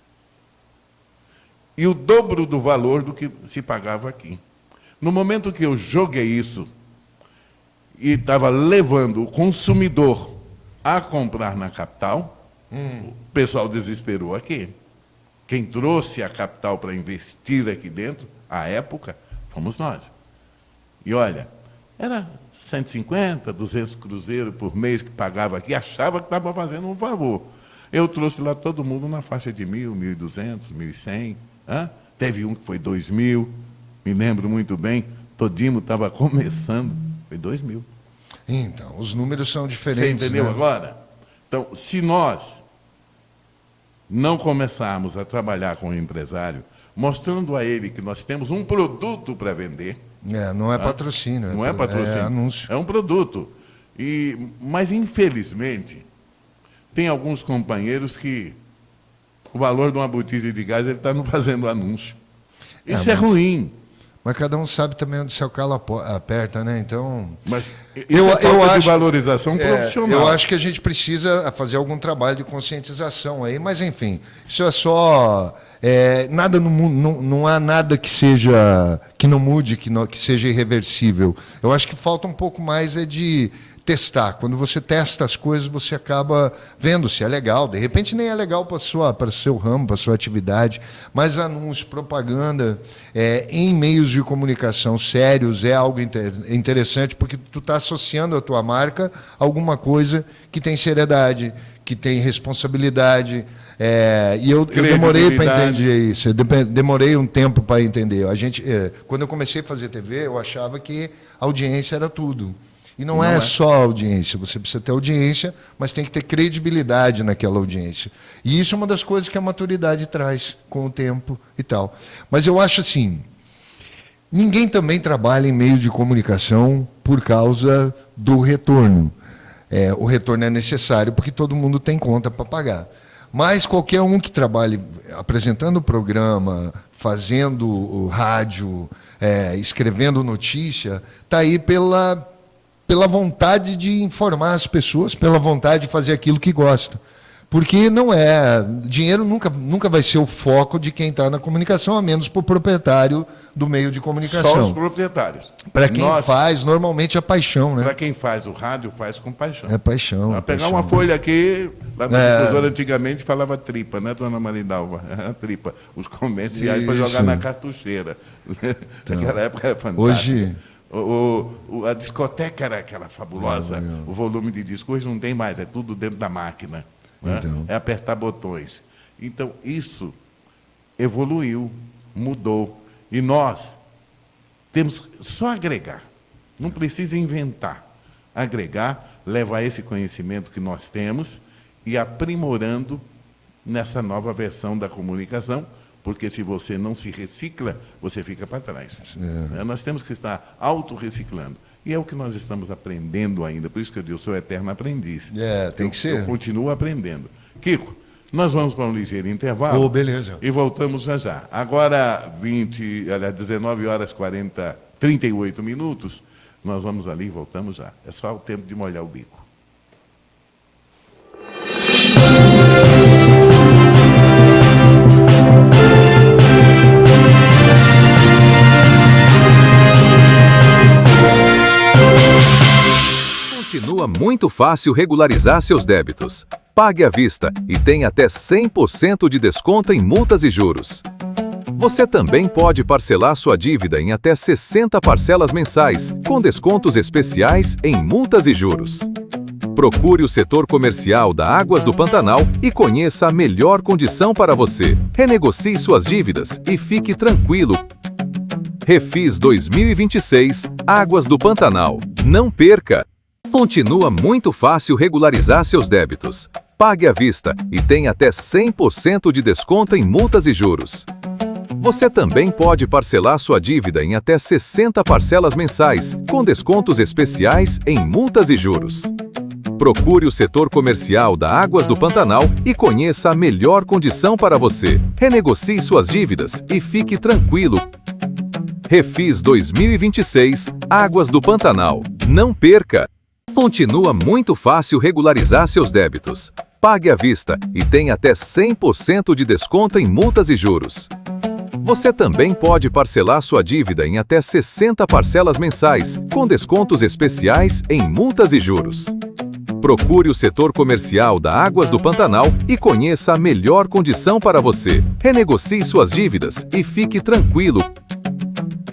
[SPEAKER 2] E o dobro do valor do que se pagava aqui. No momento que eu joguei isso e estava levando o consumidor a comprar na capital, o pessoal desesperou aqui. Quem trouxe a capital para investir aqui dentro, à época, fomos nós. E olha, era 150, 200 cruzeiros por mês que pagava aqui, achava que estava fazendo um favor. Eu trouxe lá todo mundo na faixa de 1.000, 1.200, 1.100. Teve um que foi 2.000. Me lembro muito bem, Todimo estava começando, foi 2.000.
[SPEAKER 3] Então, os números são diferentes.
[SPEAKER 2] Você entendeu
[SPEAKER 3] né?
[SPEAKER 2] agora? Então, se nós não começarmos a trabalhar com o empresário, mostrando a ele que nós temos um produto para vender...
[SPEAKER 3] não é patrocínio.
[SPEAKER 2] Não é patrocínio.
[SPEAKER 3] É anúncio.
[SPEAKER 2] É um produto. Mas, infelizmente, tem alguns companheiros que o valor de uma botija de gás, ele está não fazendo anúncio. Isso é ruim.
[SPEAKER 3] Mas cada um sabe também onde seu calo aperta, né? Então.
[SPEAKER 2] Mas eu acho de valorização profissional.
[SPEAKER 3] Eu acho que a gente precisa fazer algum trabalho de conscientização aí, mas enfim, isso é só. Nada no mundo, não há nada que não mude, que seja irreversível. Eu acho que falta um pouco mais de testar. Quando você testa as coisas, você acaba vendo se é legal. De repente nem é legal para o seu ramo, para a sua atividade, mas anúncio, propaganda em meios de comunicação sérios é algo interessante, porque tu está associando a tua marca a alguma coisa que tem seriedade, que tem responsabilidade. E eu demorei para entender isso, eu demorei um tempo para entender. Quando eu comecei a fazer TV, eu achava que a audiência era tudo. E não é só audiência, você precisa ter audiência, mas tem que ter credibilidade naquela audiência. E isso é uma das coisas que a maturidade traz com o tempo e tal. Mas eu acho assim, ninguém também trabalha em meio de comunicação por causa do retorno. O retorno é necessário porque todo mundo tem conta para pagar. Mas qualquer um que trabalhe apresentando o programa, fazendo o rádio, escrevendo notícia, está aí pela vontade de informar as pessoas, pela vontade de fazer aquilo que gosta. Porque não é. Dinheiro nunca vai ser o foco de quem está na comunicação, a menos para o proprietário do meio de comunicação.
[SPEAKER 2] Só os proprietários.
[SPEAKER 3] Para quem faz, normalmente é paixão, né?
[SPEAKER 2] Para quem faz o rádio, faz com paixão.
[SPEAKER 3] É paixão.
[SPEAKER 2] Vou pegar uma folha aqui, lá na difusora antigamente falava tripa, né, dona Maridalva? Tripa. Os comerciais para jogar na cartucheira. Naquela época era fantástico.
[SPEAKER 3] Hoje...
[SPEAKER 2] A discoteca era aquela fabulosa. O volume de disco hoje não tem mais, é tudo dentro da máquina. Né?
[SPEAKER 3] Então.
[SPEAKER 2] É apertar botões. Então, isso evoluiu, mudou. E nós temos só agregar. Não precisa inventar. Agregar, levar esse conhecimento que nós temos e aprimorando nessa nova versão da comunicação, porque se você não se recicla, você fica para trás. Nós temos que estar autorreciclando. E é o que nós estamos aprendendo ainda. Por isso que eu digo, eu sou eterno aprendiz.
[SPEAKER 3] Tem que ser.
[SPEAKER 2] Eu continuo aprendendo. Kiko, nós vamos para um ligeiro intervalo.
[SPEAKER 3] Beleza.
[SPEAKER 2] E voltamos já já. Agora, 19 horas 38 minutos, nós vamos ali e voltamos já. É só o tempo de molhar o bico.
[SPEAKER 4] Continua muito fácil regularizar seus débitos. Pague à vista e tem até 100% de desconto em multas e juros. Você também pode parcelar sua dívida em até 60 parcelas mensais, com descontos especiais em multas e juros. Procure o setor comercial da Águas do Pantanal e conheça a melhor condição para você. Renegocie suas dívidas e fique tranquilo. Refis 2026, Águas do Pantanal. Não perca! Continua muito fácil regularizar seus débitos. Pague à vista e tem até 100% de desconto em multas e juros. Você também pode parcelar sua dívida em até 60 parcelas mensais, com descontos especiais em multas e juros. Procure o setor comercial da Águas do Pantanal e conheça a melhor condição para você. Renegocie suas dívidas e fique tranquilo. Refis 2026, Águas do Pantanal. Não perca! Continua muito fácil regularizar seus débitos. Pague à vista e tem até 100% de desconto em multas e juros. Você também pode parcelar sua dívida em até 60 parcelas mensais, com descontos especiais em multas e juros. Procure o setor comercial da Águas do Pantanal e conheça a melhor condição para você. Renegocie suas dívidas e fique tranquilo.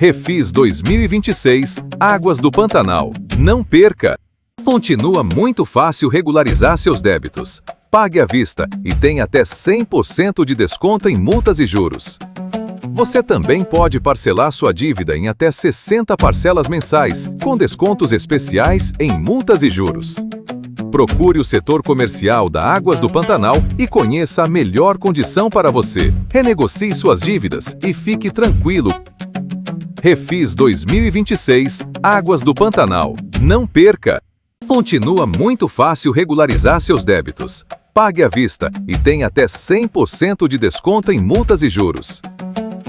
[SPEAKER 4] Refis 2026, Águas do Pantanal. Não perca! Continua muito fácil regularizar seus débitos. Pague à vista e tem até 100% de desconto em multas e juros. Você também pode parcelar sua dívida em até 60 parcelas mensais, com descontos especiais em multas e juros. Procure o setor comercial da Águas do Pantanal e conheça a melhor condição para você. Renegocie suas dívidas e fique tranquilo. Refis 2026, Águas do Pantanal. Não perca! Continua muito fácil regularizar seus débitos. Pague à vista e tem até 100% de desconto em multas e juros.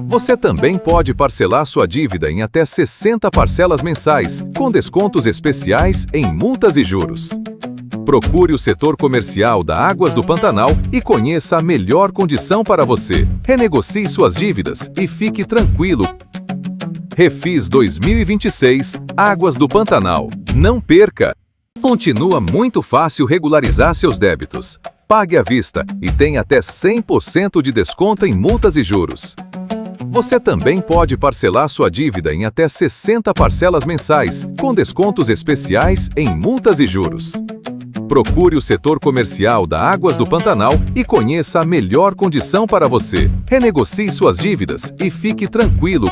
[SPEAKER 4] Você também pode parcelar sua dívida em até 60 parcelas mensais, com descontos especiais em multas e juros. Procure o setor comercial da Águas do Pantanal e conheça a melhor condição para você. Renegocie suas dívidas e fique tranquilo. Refis 2026, Águas do Pantanal. Não perca! Continua muito fácil regularizar seus débitos. Pague à vista e tem até 100% de desconto em multas e juros. Você também pode parcelar sua dívida em até 60 parcelas mensais, com descontos especiais em multas e juros. Procure o setor comercial da Águas do Pantanal e conheça a melhor condição para você. Renegocie suas dívidas e fique tranquilo.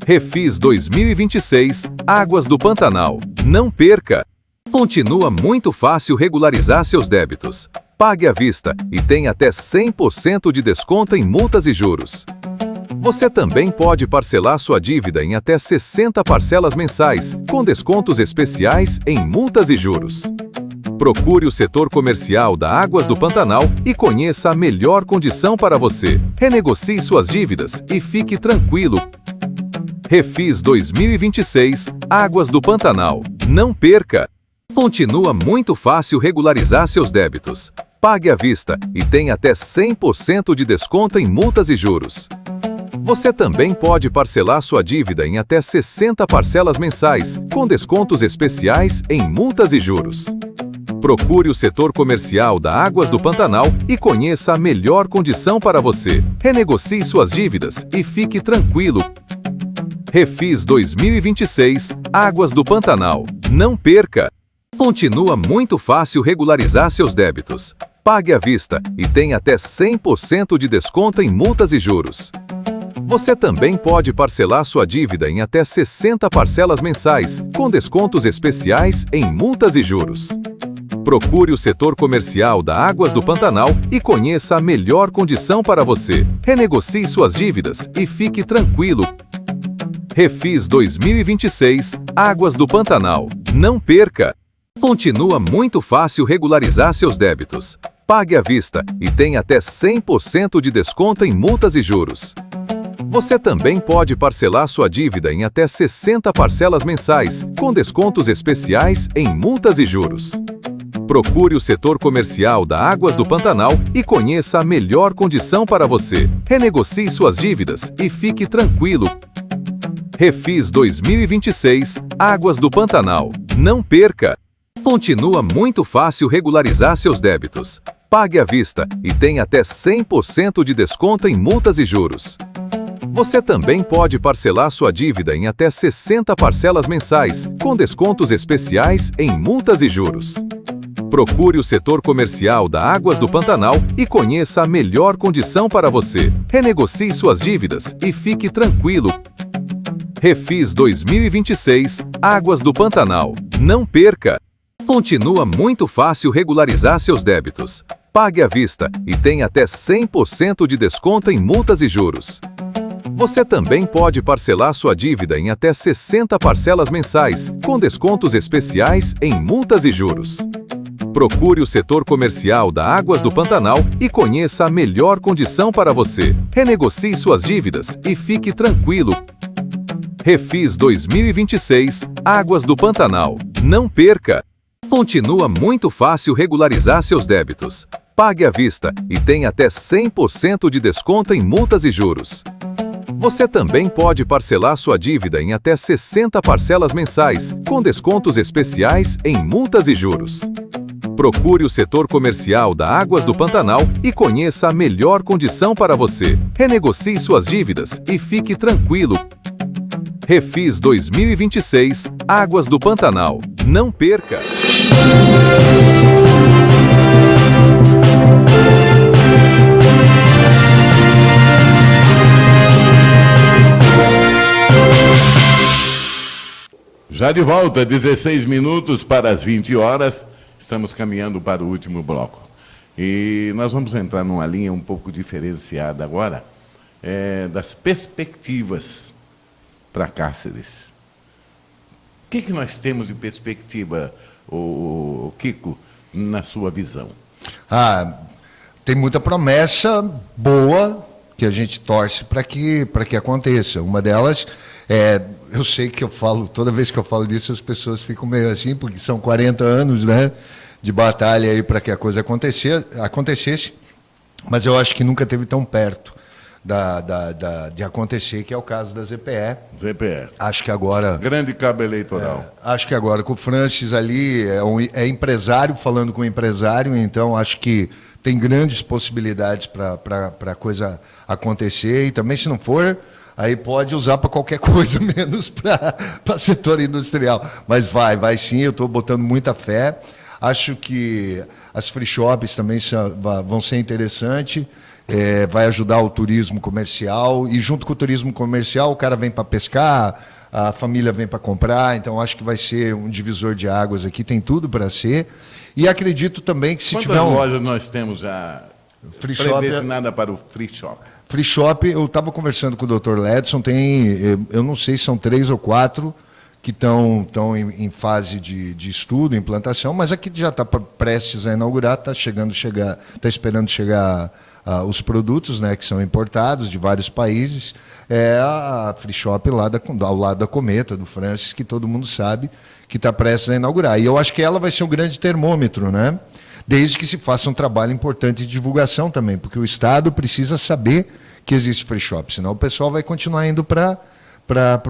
[SPEAKER 4] Refis 2026, Águas do Pantanal. Não perca! Continua muito fácil regularizar seus débitos. Pague à vista e tem até 100% de desconto em multas e juros. Você também pode parcelar sua dívida em até 60 parcelas mensais, com descontos especiais em multas e juros. Procure o setor comercial da Águas do Pantanal e conheça a melhor condição para você. Renegocie suas dívidas e fique tranquilo. Refis 2026, Águas do Pantanal. Não perca! Continua muito fácil regularizar seus débitos. Pague à vista e tenha até 100% de desconto em multas e juros. Você também pode parcelar sua dívida em até 60 parcelas mensais, com descontos especiais em multas e juros. Procure o setor comercial da Águas do Pantanal e conheça a melhor condição para você. Renegocie suas dívidas e fique tranquilo. Refis 2026, Águas do Pantanal. Não perca! Continua muito fácil regularizar seus débitos. Pague à vista e tenha até 100% de desconto em multas e juros. Você também pode parcelar sua dívida em até 60 parcelas mensais, com descontos especiais em multas e juros. Procure o setor comercial da Águas do Pantanal e conheça a melhor condição para você. Renegocie suas dívidas e fique tranquilo. Refis 2026, Águas do Pantanal. Não perca! Continua muito fácil regularizar seus débitos. Pague à vista e tenha até 100% de desconto em multas e juros. Você também pode parcelar sua dívida em até 60 parcelas mensais, com descontos especiais em multas e juros. Procure o setor comercial da Águas do Pantanal e conheça a melhor condição para você. Renegocie suas dívidas e fique tranquilo. Refis 2026, Águas do Pantanal. Não perca! Continua muito fácil regularizar seus débitos. Pague à vista e tenha até 100% de desconto em multas e juros. Você também pode parcelar sua dívida em até 60 parcelas mensais, com descontos especiais em multas e juros. Procure o setor comercial da Águas do Pantanal e conheça a melhor condição para você. Renegocie suas dívidas e fique tranquilo. Refis 2026, Águas do Pantanal. Não perca! Continua muito fácil regularizar seus débitos. Pague à vista e tenha até 100% de desconto em multas e juros. Você também pode parcelar sua dívida em até 60 parcelas mensais, com descontos especiais em multas e juros. Procure o setor comercial da Águas do Pantanal e conheça a melhor condição para você. Renegocie suas dívidas e fique tranquilo. Refis 2026, Águas do Pantanal. Não perca! Continua muito fácil regularizar seus débitos. Pague à vista e tenha até 100% de desconto em multas e juros. Você também pode parcelar sua dívida em até 60 parcelas mensais, com descontos especiais em multas e juros. Procure o setor comercial da Águas do Pantanal e conheça a melhor condição para você. Renegocie suas dívidas e fique tranquilo. Refis 2026, Águas do Pantanal. Não perca!
[SPEAKER 2] Já de volta, 16 minutos para as 20 horas. Estamos caminhando para o último bloco. E nós vamos entrar numa linha um pouco diferenciada agora, das perspectivas para Cáceres. O que nós temos de perspectiva, o Kiko, na sua visão?
[SPEAKER 3] Tem muita promessa boa que a gente torce para que aconteça. Uma delas eu sei que eu falo, toda vez que eu falo disso, as pessoas ficam meio assim, porque são 40 anos, né, de batalha aí para que a coisa acontecesse, mas eu acho que nunca esteve tão perto de acontecer, que é o caso da ZPE.
[SPEAKER 2] ZPE.
[SPEAKER 3] Acho que agora...
[SPEAKER 2] Grande cabo eleitoral.
[SPEAKER 3] Acho que agora com o Francis ali, é empresário falando com empresário, então acho que tem grandes possibilidades para a coisa acontecer, e também se não for... Aí pode usar para qualquer coisa, menos para setor industrial. Mas vai sim, eu estou botando muita fé. Acho que as free shops também vão ser interessantes. Vai ajudar o turismo comercial. E junto com o turismo comercial, o cara vem para pescar, a família vem para comprar. Então, acho que vai ser um divisor de águas aqui. Tem tudo para ser. E acredito também que se
[SPEAKER 2] Quantas
[SPEAKER 3] tiver
[SPEAKER 2] lojas nós temos já
[SPEAKER 3] free shop,
[SPEAKER 2] predestinadas para o free shop?
[SPEAKER 3] Free shop, eu estava conversando com o Dr. Ledson, eu não sei se são 3 ou 4 que estão em fase de estudo, implantação, mas aqui já está prestes a inaugurar, está esperando chegar os produtos, né, que são importados de vários países. É a Free Shop ao lado da Cometa, do Francis, que todo mundo sabe que está prestes a inaugurar. E eu acho que ela vai ser um grande termômetro, né? Desde que se faça um trabalho importante de divulgação também, porque o Estado precisa saber que existe free shop, senão o pessoal vai continuar indo para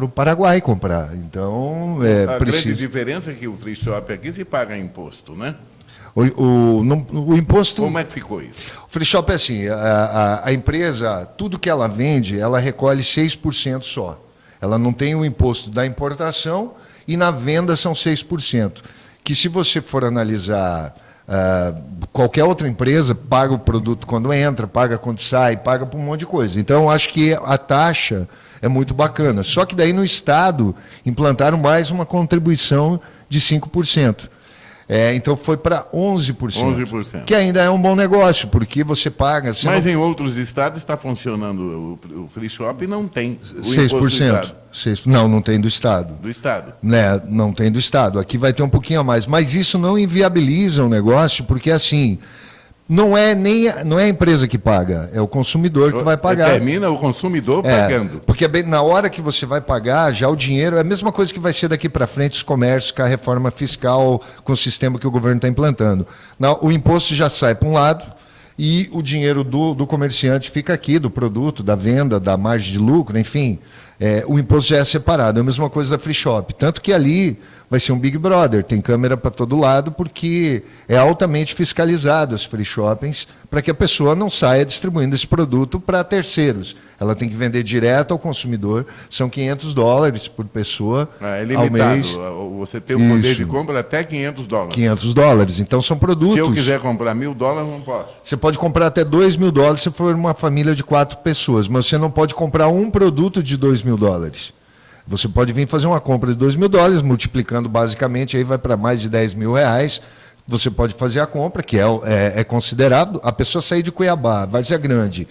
[SPEAKER 3] o Paraguai comprar. Então,
[SPEAKER 2] A grande
[SPEAKER 3] precisa...
[SPEAKER 2] diferença é que o free shop aqui se paga imposto, né?
[SPEAKER 3] O imposto...
[SPEAKER 2] Como é que ficou isso?
[SPEAKER 3] O free shop é assim, a empresa, tudo que ela vende, ela recolhe 6% só. Ela não tem o imposto da importação e na venda são 6%. Que se você for analisar qualquer outra empresa, paga o produto quando entra, paga quando sai, paga por um monte de coisa. Então, eu acho que a taxa é muito bacana. Só que daí no Estado implantaram mais uma contribuição de 5%. Então foi para 11%,
[SPEAKER 2] 11%.
[SPEAKER 3] que ainda é um bom negócio, porque você paga...
[SPEAKER 2] Mas em outros estados está funcionando o free shop e não tem o
[SPEAKER 3] 6%.
[SPEAKER 2] imposto do Estado.
[SPEAKER 3] Não tem do Estado.
[SPEAKER 2] Do Estado.
[SPEAKER 3] Né? Não tem do Estado. Aqui vai ter um pouquinho a mais. Mas isso não inviabiliza o negócio, porque assim, não é a empresa que paga, é o consumidor que vai pagar.
[SPEAKER 2] Termina o consumidor pagando.
[SPEAKER 3] Porque na hora que você vai pagar, já o dinheiro é a mesma coisa que vai ser daqui para frente os comércios com a reforma fiscal, com o sistema que o governo está implantando. O imposto já sai para um lado e o dinheiro do comerciante fica aqui, do produto, da venda, da margem de lucro, enfim. O imposto já é separado. É a mesma coisa da free shop. Tanto que ali vai ser um Big Brother, tem câmera para todo lado, porque é altamente fiscalizado os free shoppings, para que a pessoa não saia distribuindo esse produto para terceiros. Ela tem que vender direto ao consumidor, são $500 por pessoa
[SPEAKER 2] É limitado.
[SPEAKER 3] ao mês.
[SPEAKER 2] Você tem o poder
[SPEAKER 3] Isso.
[SPEAKER 2] de compra até $500.
[SPEAKER 3] $500. Então são produtos...
[SPEAKER 2] Se eu quiser comprar $1.000, não posso.
[SPEAKER 3] Você pode comprar até $2.000 se for uma família de 4 pessoas, mas você não pode comprar um produto de $2.000. Você pode vir fazer uma compra de $2.000, multiplicando basicamente, aí vai para mais de R$10.000. Você pode fazer a compra, que é considerável. A pessoa sair de Cuiabá, Várzea Grande,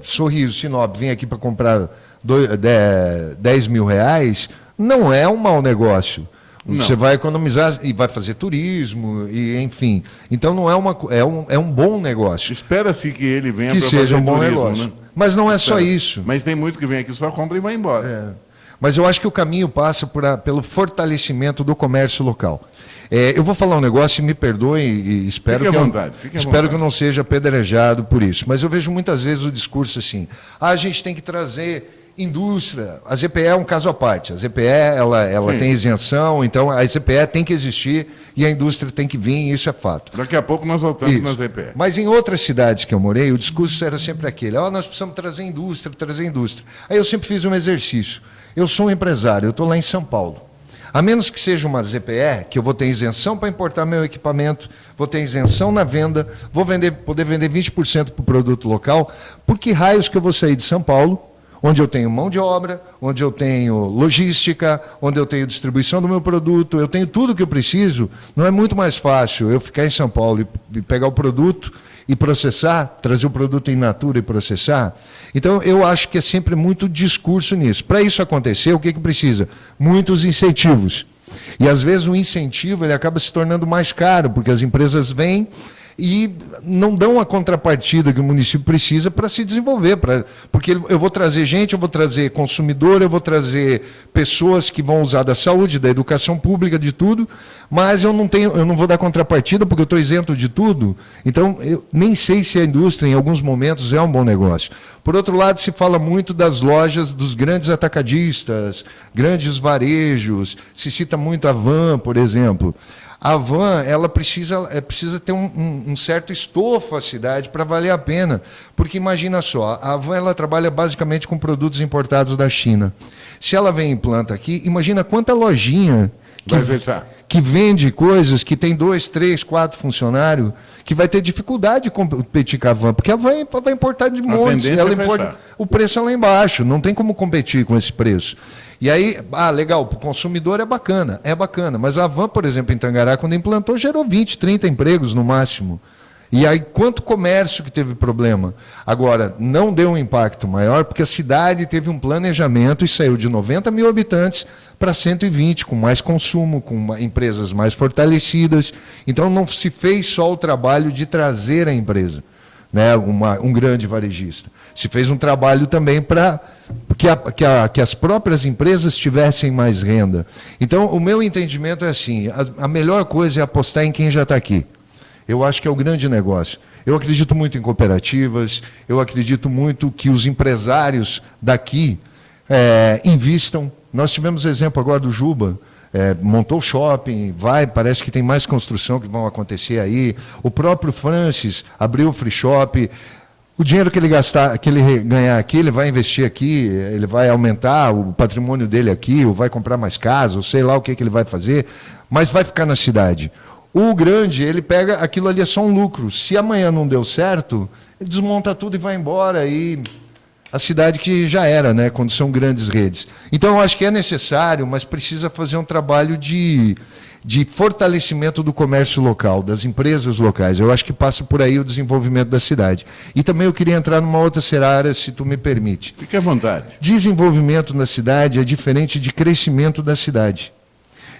[SPEAKER 3] Sorriso, Sinop, vem aqui para comprar R$10.000, não é um mau negócio.
[SPEAKER 2] Não.
[SPEAKER 3] Você vai economizar e vai fazer turismo, e enfim. Então não é um bom negócio.
[SPEAKER 2] Espera-se que ele venha
[SPEAKER 3] Que
[SPEAKER 2] para
[SPEAKER 3] seja
[SPEAKER 2] fazer
[SPEAKER 3] um bom
[SPEAKER 2] turismo,
[SPEAKER 3] negócio.
[SPEAKER 2] né?
[SPEAKER 3] Mas não é só
[SPEAKER 2] Espera-se.
[SPEAKER 3] isso.
[SPEAKER 2] Mas tem muito que vem aqui, só compra e vai embora.
[SPEAKER 3] Mas eu acho que o caminho passa pelo fortalecimento do comércio local. Eu vou falar um negócio, e me perdoem, e espero
[SPEAKER 2] Fique
[SPEAKER 3] que
[SPEAKER 2] à vontade, fique à
[SPEAKER 3] espero
[SPEAKER 2] vontade.
[SPEAKER 3] que eu não seja apedrejado por isso. Mas eu vejo muitas vezes o discurso assim: a gente tem que trazer indústria. A ZPE é um caso à parte. A ZPE ela
[SPEAKER 2] Sim.
[SPEAKER 3] tem isenção, então a ZPE tem que existir e a indústria tem que vir, isso é fato.
[SPEAKER 2] Daqui a pouco nós voltamos
[SPEAKER 3] Isso.
[SPEAKER 2] na ZPE.
[SPEAKER 3] Mas em outras cidades que eu morei, o discurso era sempre aquele: nós precisamos trazer indústria. Aí eu sempre fiz um exercício. Eu sou um empresário, eu estou lá em São Paulo. A menos que seja uma ZPE, que eu vou ter isenção para importar meu equipamento, vou ter isenção na venda, vou poder vender 20% para o produto local, por que raios que eu vou sair de São Paulo, onde eu tenho mão de obra, onde eu tenho logística, onde eu tenho distribuição do meu produto, eu tenho tudo que eu preciso? Não é muito mais fácil eu ficar em São Paulo e pegar o produto e processar, trazer o produto in natura e processar? Então, eu acho que é sempre muito discurso nisso. Para isso acontecer, o que precisa? Muitos incentivos. E, às vezes, o incentivo ele acaba se tornando mais caro, porque as empresas vêm e não dão a contrapartida que o município precisa para se desenvolver. Porque eu vou trazer gente, eu vou trazer consumidor, eu vou trazer pessoas que vão usar da saúde, da educação pública, de tudo, mas eu não vou dar contrapartida porque eu estou isento de tudo. Então, eu nem sei se a indústria, em alguns momentos, é um bom negócio. Por outro lado, se fala muito das lojas dos grandes atacadistas, grandes varejos, se cita muito a Van, por exemplo. A Van, ela precisa ter um certo estofo à cidade para valer a pena. Porque imagina só, a Van ela trabalha basicamente com produtos importados da China. Se ela vem e implanta aqui, imagina quanta lojinha
[SPEAKER 2] Vai fechar.
[SPEAKER 3] que vende coisas, que tem 2, 3, 4 funcionários, que vai ter dificuldade de competir com a Van, porque a Van vai importar de monte,
[SPEAKER 2] tendência
[SPEAKER 3] ela
[SPEAKER 2] é
[SPEAKER 3] importa,
[SPEAKER 2] fechar.
[SPEAKER 3] o preço é lá embaixo, não tem como competir com esse preço. E aí, legal, para o consumidor é bacana, mas a Van, por exemplo, em Tangará, quando implantou, gerou 20, 30 empregos no máximo. E aí, quanto comércio que teve problema? Agora, não deu um impacto maior, porque a cidade teve um planejamento e saiu de 90 mil habitantes para 120, com mais consumo, com empresas mais fortalecidas. Então, não se fez só o trabalho de trazer a empresa, né, um grande varejista. Se fez um trabalho também para que as próprias empresas tivessem mais renda. Então, o meu entendimento é assim, a melhor coisa é apostar em quem já está aqui. Eu acho que é o grande negócio. Eu acredito muito em cooperativas, eu acredito muito que os empresários daqui invistam. Nós tivemos o exemplo agora do Juba, montou shopping, parece que tem mais construção que vão acontecer aí. O próprio Francis abriu o free shop. O dinheiro que ele gastar, que ele ganhar aqui, ele vai investir aqui, ele vai aumentar o patrimônio dele aqui, ou vai comprar mais casa, ou sei lá o que ele vai fazer, mas vai ficar na cidade. O grande, ele pega, aquilo ali é só um lucro. Se amanhã não deu certo, ele desmonta tudo e vai embora. E a cidade que já era, né, quando são grandes redes. Então, eu acho que é necessário, mas precisa fazer um trabalho de fortalecimento do comércio local, das empresas locais. Eu acho que passa por aí o desenvolvimento da cidade. E também eu queria entrar numa outra área, se tu me permite.
[SPEAKER 2] Fique à vontade.
[SPEAKER 3] Desenvolvimento na cidade é diferente de crescimento da cidade.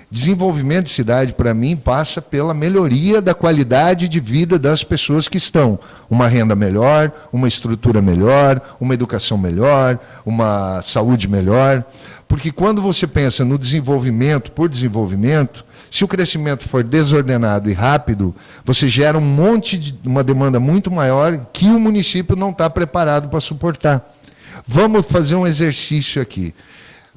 [SPEAKER 3] Desenvolvimento de cidade, para mim, passa pela melhoria da qualidade de vida das pessoas que estão. Uma renda melhor, uma estrutura melhor, uma educação melhor, uma saúde melhor. Porque quando você pensa no desenvolvimento por desenvolvimento, se o crescimento for desordenado e rápido, você gera uma demanda muito maior que o município não está preparado para suportar. Vamos fazer um exercício aqui.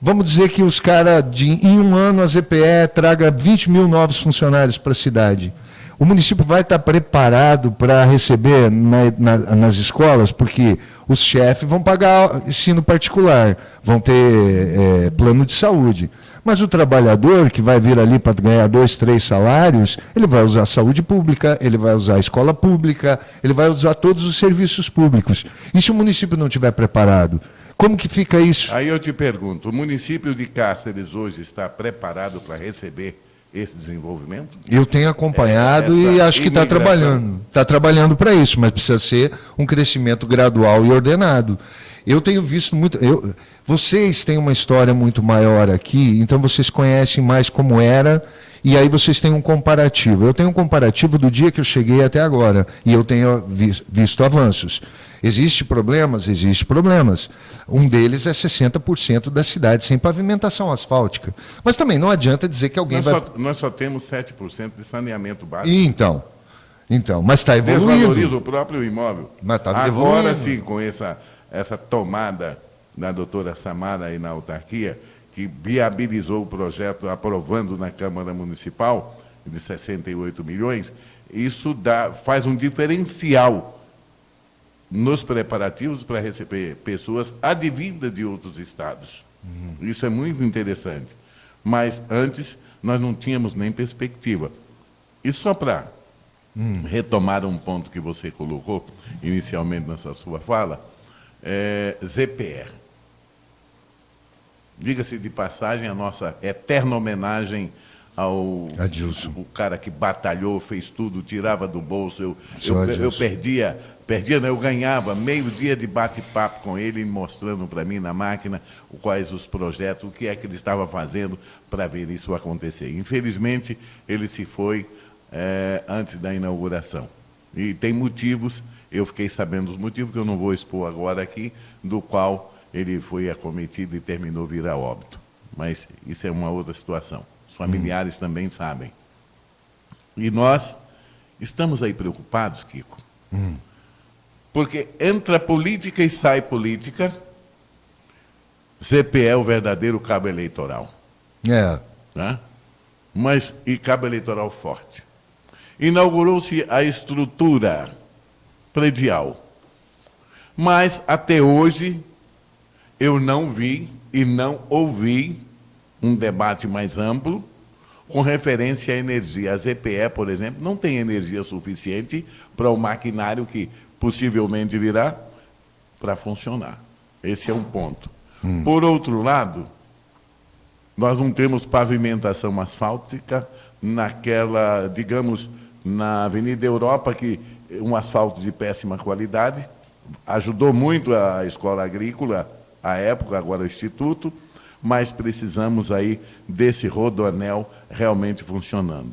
[SPEAKER 3] Vamos dizer que os caras, em um ano, a ZPE traga 20 mil novos funcionários para a cidade. O município vai estar preparado para receber nas escolas, porque os chefes vão pagar ensino particular, vão ter plano de saúde. Mas o trabalhador que vai vir ali para ganhar 2, 3 salários, ele vai usar a saúde pública, ele vai usar a escola pública, ele vai usar todos os serviços públicos. E se o município não estiver preparado? Como que fica isso?
[SPEAKER 2] Aí eu te pergunto, o município de Cáceres hoje está preparado para receber esse desenvolvimento?
[SPEAKER 3] Eu tenho acompanhado e acho que está trabalhando. Está trabalhando para isso, mas precisa ser um crescimento gradual e ordenado. Eu tenho visto muito... vocês têm uma história muito maior aqui, então vocês conhecem mais como era, e aí vocês têm um comparativo. Eu tenho um comparativo do dia que eu cheguei até agora, e eu tenho visto avanços. Existem problemas? Existem problemas. Um deles é 60% da cidade sem pavimentação asfáltica. Mas também não adianta dizer que alguém
[SPEAKER 2] Nós só temos 7% de saneamento básico.
[SPEAKER 3] Então, mas está evoluindo.
[SPEAKER 2] Desvaloriza o próprio imóvel.
[SPEAKER 3] Mas está
[SPEAKER 2] Agora
[SPEAKER 3] evoluindo.
[SPEAKER 2] sim, com essa tomada da doutora Samara aí na autarquia, que viabilizou o projeto aprovando na Câmara Municipal, de 68 milhões, isso faz um diferencial nos preparativos para receber pessoas advindas de outros estados. Isso é muito interessante. Mas antes nós não tínhamos nem perspectiva. E só para retomar um ponto que você colocou inicialmente nessa sua fala, ZPE. Diga-se de passagem, a nossa eterna homenagem ao
[SPEAKER 3] Adilson.
[SPEAKER 2] O cara que batalhou, fez tudo, tirava do bolso. Eu ganhava meio dia de bate-papo com ele, mostrando para mim na máquina quais os projetos, o que é que ele estava fazendo para ver isso acontecer. Infelizmente, ele se foi antes da inauguração. E tem motivos, eu fiquei sabendo os motivos, que eu não vou expor agora aqui, do qual ele foi acometido e terminou vir a óbito. Mas isso é uma outra situação. Os familiares também sabem. E nós estamos aí preocupados, Kiko, porque entra política e sai política, ZPE é o verdadeiro cabo eleitoral. Né? E cabo eleitoral forte. Inaugurou-se a estrutura predial. Mas, até hoje, eu não vi e não ouvi um debate mais amplo com referência à energia. A ZPE, por exemplo, não tem energia suficiente para o maquinário que possivelmente virá para funcionar. Esse é um ponto. Por outro lado, nós não temos pavimentação asfáltica naquela, digamos, na Avenida Europa, que um asfalto de péssima qualidade, ajudou muito a escola agrícola, à época, agora o Instituto, mas precisamos aí desse rodoanel realmente funcionando.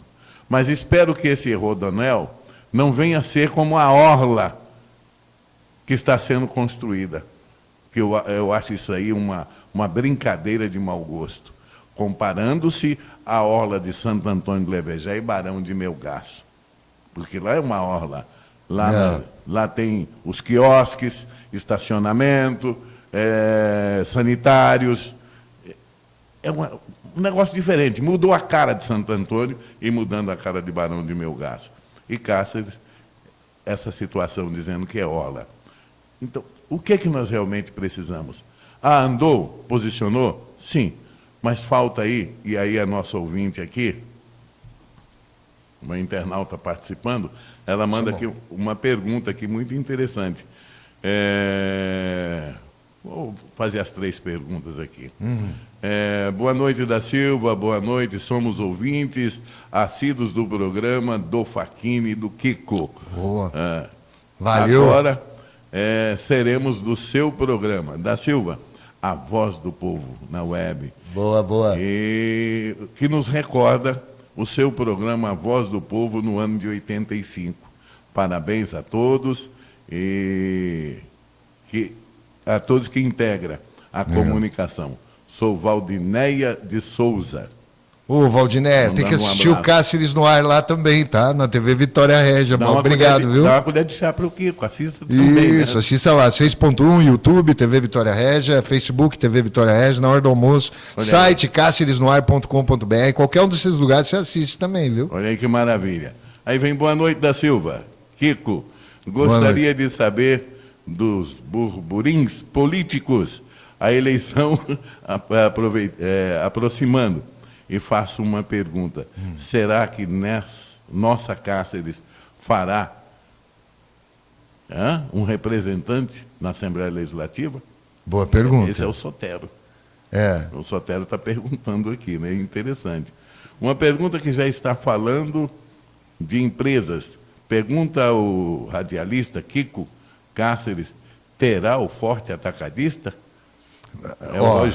[SPEAKER 2] Mas espero que esse rodoanel não venha a ser como a orla que está sendo construída, que eu acho isso aí uma brincadeira de mau gosto, comparando-se à orla de Santo Antônio de Levejá e Barão de Melgaço. porque lá é uma orla. Lá tem os quiosques, estacionamento, sanitários. É um negócio diferente. Mudou a cara de Santo Antônio e mudando a cara de Barão de Melgaço. E Cáceres, essa situação dizendo que é orla. Então, o que é que nós realmente precisamos? Andou, posicionou? Sim. Mas falta aí, e aí a nossa ouvinte aqui, uma internauta participando, ela manda aqui uma pergunta aqui muito interessante. Vou fazer as 3 perguntas aqui. Boa noite, da Silva, boa noite, somos ouvintes assíduos do programa do Facchini e do Kiko.
[SPEAKER 3] Boa. Valeu.
[SPEAKER 2] Agora seremos do seu programa. Da Silva, a voz do povo na web.
[SPEAKER 3] Boa, boa.
[SPEAKER 2] E que nos recorda o seu programa A Voz do Povo no ano de 85. Parabéns a todos e a todos que integram a comunicação. Sou Valdinéia de Souza.
[SPEAKER 3] Ô, Valdiné, tem que assistir o Cáceres no ar lá também, tá? Na TV Vitória Régia. Obrigado, viu?
[SPEAKER 2] Dá uma colher de chá para o Kiko, assista também.
[SPEAKER 3] Isso, assista lá, 6.1, YouTube, TV Vitória Régia, Facebook, TV Vitória Régia, na hora do almoço, site cáceresnoar.com.br, qualquer um desses lugares você assiste também, viu?
[SPEAKER 2] Olha aí que maravilha. Aí vem boa noite da Silva. Kiko, gostaria de saber dos burburins políticos, a eleição aproximando. E faço uma pergunta. Será que nossa Cáceres fará um representante na Assembleia Legislativa?
[SPEAKER 3] Boa pergunta.
[SPEAKER 2] Esse é o Sotero.
[SPEAKER 3] O
[SPEAKER 2] Sotero está perguntando aqui, né? Interessante. Uma pergunta que já está falando de empresas. Pergunta ao radialista Kiko Cáceres, terá o Forte Atacadista?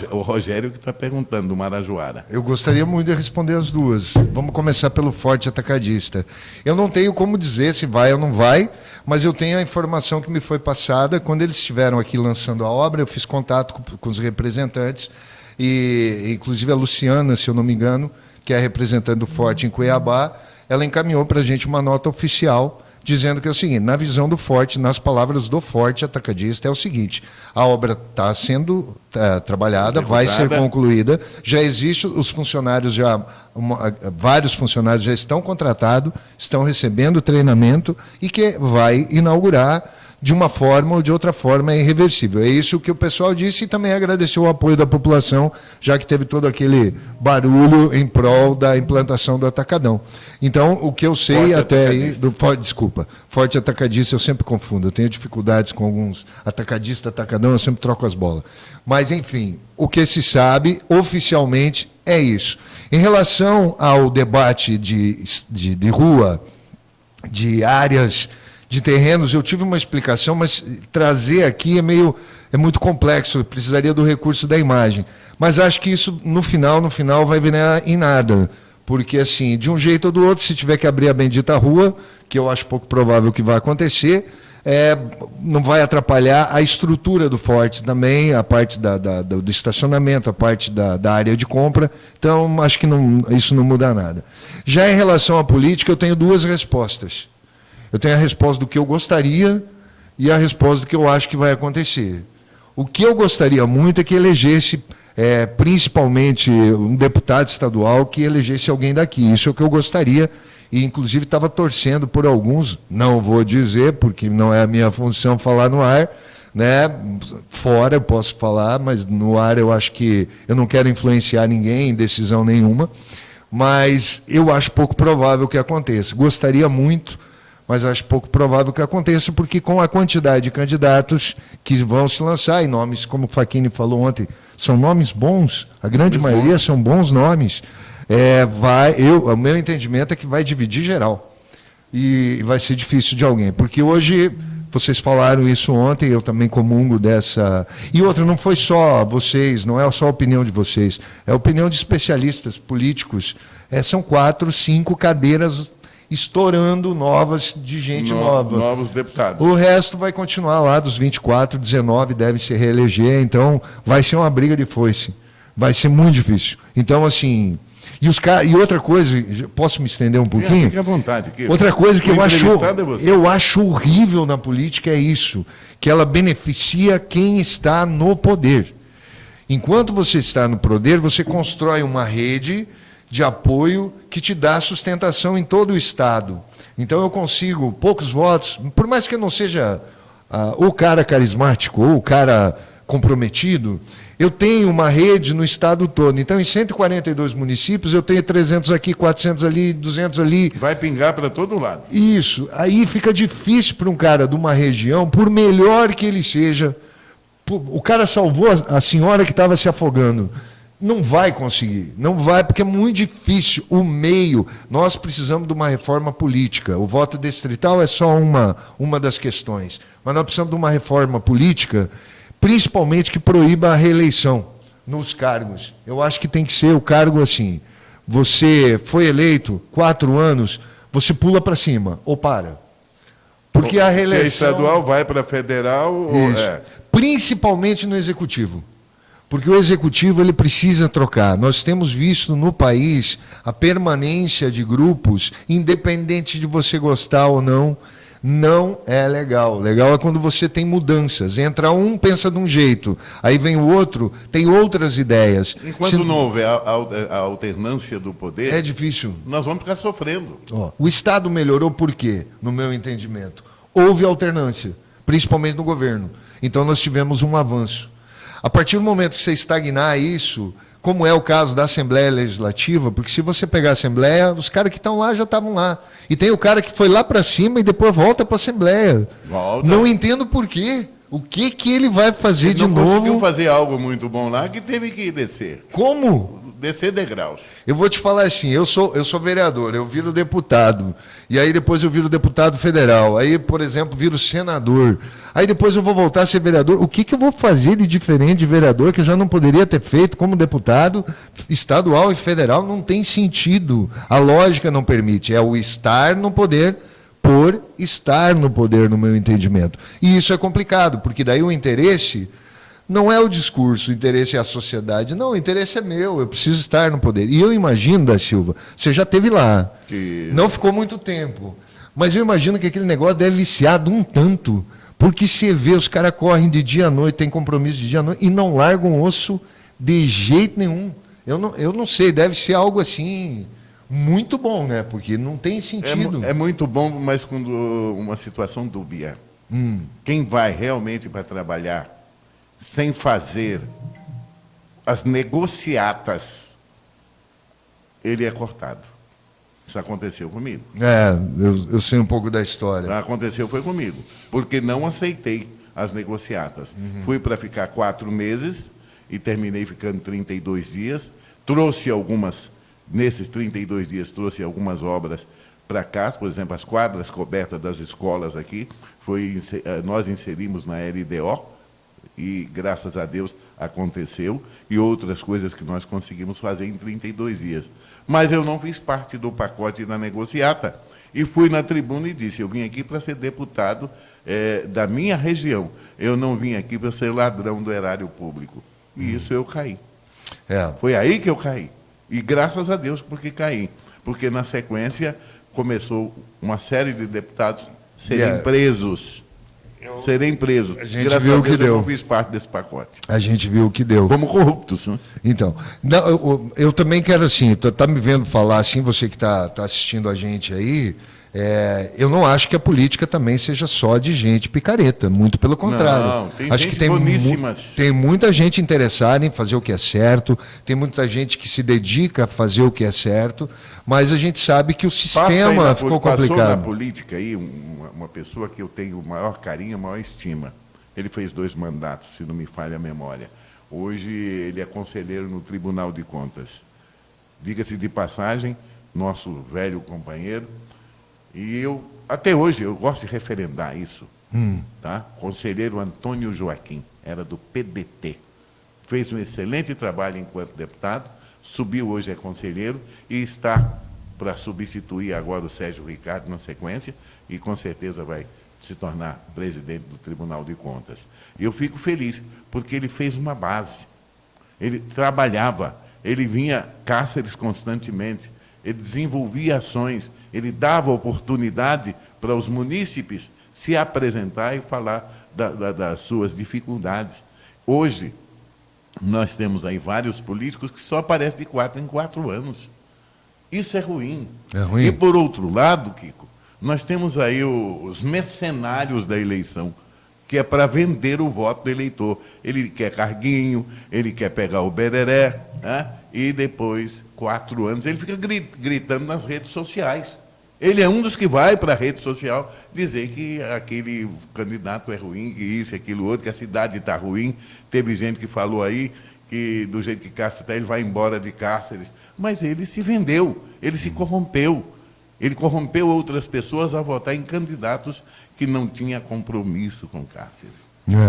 [SPEAKER 2] O Rogério que está perguntando, do Marajoara.
[SPEAKER 3] Eu gostaria muito de responder as duas. Vamos começar pelo Forte Atacadista. Eu não tenho como dizer se vai ou não vai, mas eu tenho a informação que me foi passada. Quando eles estiveram aqui lançando a obra, eu fiz contato com os representantes, e inclusive a Luciana, se eu não me engano, que é representante do Forte em Cuiabá, ela encaminhou para a gente uma nota oficial dizendo que é o seguinte, na visão do Forte, nas palavras do Forte Atacadista, é o seguinte, a obra está sendo trabalhada, vai ser concluída, já existe, os funcionários, vários funcionários já estão contratados, estão recebendo treinamento e que vai inaugurar de uma forma ou de outra forma é irreversível. É isso que o pessoal disse e também agradeceu o apoio da população, já que teve todo aquele barulho em prol da implantação do Atacadão. Então, o que eu sei até aí... Forte Atacadista eu sempre confundo. Eu tenho dificuldades com alguns Atacadão, eu sempre troco as bolas. Mas, enfim, o que se sabe oficialmente é isso. Em relação ao debate de rua, de áreas... de terrenos, eu tive uma explicação, mas trazer aqui é muito complexo, eu precisaria do recurso da imagem. Mas acho que isso, no final, vai virar em nada. Porque, assim, de um jeito ou do outro, se tiver que abrir a bendita rua, que eu acho pouco provável que vai acontecer, não vai atrapalhar a estrutura do Forte também, a parte do estacionamento, a parte da área de compra. Então, acho que isso não muda nada. Já em relação à política, eu tenho 2 respostas. Eu tenho a resposta do que eu gostaria e a resposta do que eu acho que vai acontecer. O que eu gostaria muito é que elegesse, principalmente, um deputado estadual que elegesse alguém daqui. Isso é o que eu gostaria e, inclusive, estava torcendo por alguns, não vou dizer, porque não é a minha função falar no ar, né? Fora eu posso falar, mas no ar eu acho que eu não quero influenciar ninguém em decisão nenhuma, mas eu acho pouco provável que aconteça. Gostaria muito, mas acho pouco provável que aconteça, porque com a quantidade de candidatos que vão se lançar, e nomes, como o Facchini falou ontem, são nomes bons, a grande maioria são bons nomes, o meu entendimento é que vai dividir geral, e vai ser difícil de alguém, porque hoje, vocês falaram isso ontem, eu também comungo dessa... E outra, não foi só vocês, não é só a opinião de vocês, é a opinião de especialistas políticos, são 4, 5 cadeiras estourando novas de gente nova.
[SPEAKER 2] Novos deputados.
[SPEAKER 3] O resto vai continuar lá, dos 24, 19 devem se reeleger, então vai ser uma briga de foice. Vai ser muito difícil. Então, assim, E outra coisa, posso me estender um pouquinho?
[SPEAKER 2] Fique à vontade.
[SPEAKER 3] Outra coisa que
[SPEAKER 2] O
[SPEAKER 3] eu
[SPEAKER 2] entrevistado é você.
[SPEAKER 3] acho horrível na política é isso, que ela beneficia quem está no poder. Enquanto você está no poder, você constrói uma rede de apoio que te dá sustentação em todo o Estado. Então eu consigo poucos votos, por mais que eu não seja o cara carismático ou o cara comprometido, eu tenho uma rede no Estado todo. Então, em 142 municípios, eu tenho 300 aqui, 400 ali, 200 ali.
[SPEAKER 2] Vai pingar para todo lado.
[SPEAKER 3] Isso. Aí fica difícil para um cara de uma região, por melhor que ele seja. O cara salvou a senhora que estava se afogando. Não vai conseguir. Não vai, porque é muito difícil. O meio. Nós precisamos de uma reforma política. O voto distrital é só uma das questões. Mas nós precisamos de uma reforma política, principalmente que proíba a reeleição nos cargos. Eu acho que tem que ser o cargo assim. Você foi eleito 4 anos, você pula para cima ou para. Porque a reeleição...
[SPEAKER 2] Se é estadual, vai para federal ou...
[SPEAKER 3] Principalmente no executivo. Porque o executivo ele precisa trocar. Nós temos visto no país a permanência de grupos, independente de você gostar ou não, não é legal. Legal é quando você tem mudanças. Entra um, pensa de um jeito, aí vem o outro, tem outras ideias.
[SPEAKER 2] Enquanto não houver a alternância do poder,
[SPEAKER 3] é difícil.
[SPEAKER 2] Nós vamos ficar sofrendo.
[SPEAKER 3] O Estado melhorou por quê, no meu entendimento? Houve alternância, principalmente no governo. Então nós tivemos um avanço. A partir do momento que você estagnar isso, como é o caso da Assembleia Legislativa, porque se você pegar a Assembleia, os caras que estão lá já estavam lá. E tem o cara que foi lá para cima e depois volta para a Assembleia.
[SPEAKER 2] Volta.
[SPEAKER 3] Não entendo por quê. O que ele vai fazer
[SPEAKER 2] Ele
[SPEAKER 3] de
[SPEAKER 2] não
[SPEAKER 3] novo?
[SPEAKER 2] conseguiu fazer algo muito bom lá, que teve que descer.
[SPEAKER 3] Como?
[SPEAKER 2] Descer degraus.
[SPEAKER 3] Eu vou te falar assim, eu sou vereador, eu viro deputado, e aí depois eu viro deputado federal, aí, por exemplo, viro senador, aí depois eu vou voltar a ser vereador. O que eu vou fazer de diferente de vereador que eu já não poderia ter feito como deputado estadual e federal? Não tem sentido, a lógica não permite, é o estar no poder por estar no poder, no meu entendimento. E isso é complicado, porque daí o interesse... Não é o discurso, o interesse é a sociedade. Não, o interesse é meu, eu preciso estar no poder. E eu imagino, da Silva, você já esteve lá, não ficou muito tempo, mas eu imagino que aquele negócio deve viciar de um tanto, porque você vê, os caras correm de dia à noite, tem compromisso de dia à noite, e não largam osso de jeito nenhum. Eu não sei, deve ser algo assim, muito bom, né? Porque não tem sentido.
[SPEAKER 2] É muito bom, mas quando uma situação dúbia. Quem vai realmente para trabalhar sem fazer as negociatas, ele é cortado. Isso aconteceu comigo.
[SPEAKER 3] Eu sei um pouco da história.
[SPEAKER 2] Aconteceu foi comigo, porque não aceitei as negociatas. Fui para ficar 4 meses e terminei ficando 32 dias. Trouxe nesses 32 dias, trouxe algumas obras para cá, por exemplo, as quadras cobertas das escolas aqui, nós inserimos na LDO, e, graças a Deus, aconteceu, e outras coisas que nós conseguimos fazer em 32 dias. Mas eu não fiz parte do pacote da negociata, e fui na tribuna e disse, eu vim aqui para ser deputado da minha região, eu não vim aqui para ser ladrão do erário público. E isso eu caí. Foi aí que eu caí. E graças a Deus porque caí. Porque, na sequência, começou uma série de deputados serem presos. Serem presos.
[SPEAKER 3] A gente viu o que deu.
[SPEAKER 2] Eu não fiz parte desse pacote.
[SPEAKER 3] A gente viu o que deu.
[SPEAKER 2] Como corruptos. Né?
[SPEAKER 3] Então, eu também quero assim, está me vendo falar assim, você que está assistindo a gente aí, eu não acho que a política também seja só de gente picareta, muito pelo contrário.
[SPEAKER 2] Não, tem
[SPEAKER 3] acho
[SPEAKER 2] gente
[SPEAKER 3] que tem
[SPEAKER 2] boníssimas.
[SPEAKER 3] Tem muita gente interessada em fazer o que é certo, tem muita gente que se dedica a fazer o que é certo, mas a gente sabe que o sistema ficou complicado.
[SPEAKER 2] Passou na política aí uma pessoa que eu tenho o maior carinho, a maior estima. Ele fez 2 mandatos, se não me falha a memória. Hoje ele é conselheiro no Tribunal de Contas. Diga-se de passagem, nosso velho companheiro, e até hoje, eu gosto de referendar isso. Tá? Conselheiro Antônio Joaquim, era do PDT. Fez um excelente trabalho enquanto deputado, subiu hoje é conselheiro e está para substituir agora o Sérgio Ricardo na sequência e com certeza vai se tornar presidente do Tribunal de Contas. Eu fico feliz, porque ele fez uma base. Ele trabalhava, ele vinha Cáceres constantemente, ele desenvolvia ações, ele dava oportunidade para os munícipes se apresentar e falar das suas dificuldades. Hoje, nós temos aí vários políticos que só aparecem de 4 em 4 anos. Isso é ruim.
[SPEAKER 3] É ruim.
[SPEAKER 2] E, por outro lado, Kiko, nós temos aí os mercenários da eleição, que é para vender o voto do eleitor. Ele quer carguinho, ele quer pegar o bereré, né? E depois, 4 anos, ele fica gritando nas redes sociais. Ele é um dos que vai para a rede social dizer que aquele candidato é ruim, que isso, aquilo, outro, que a cidade está ruim. Teve gente que falou aí que, do jeito que Cáceres está, ele vai embora de Cáceres. Mas ele se vendeu, ele se corrompeu. Ele corrompeu outras pessoas a votar em candidatos que não tinham compromisso com Cáceres.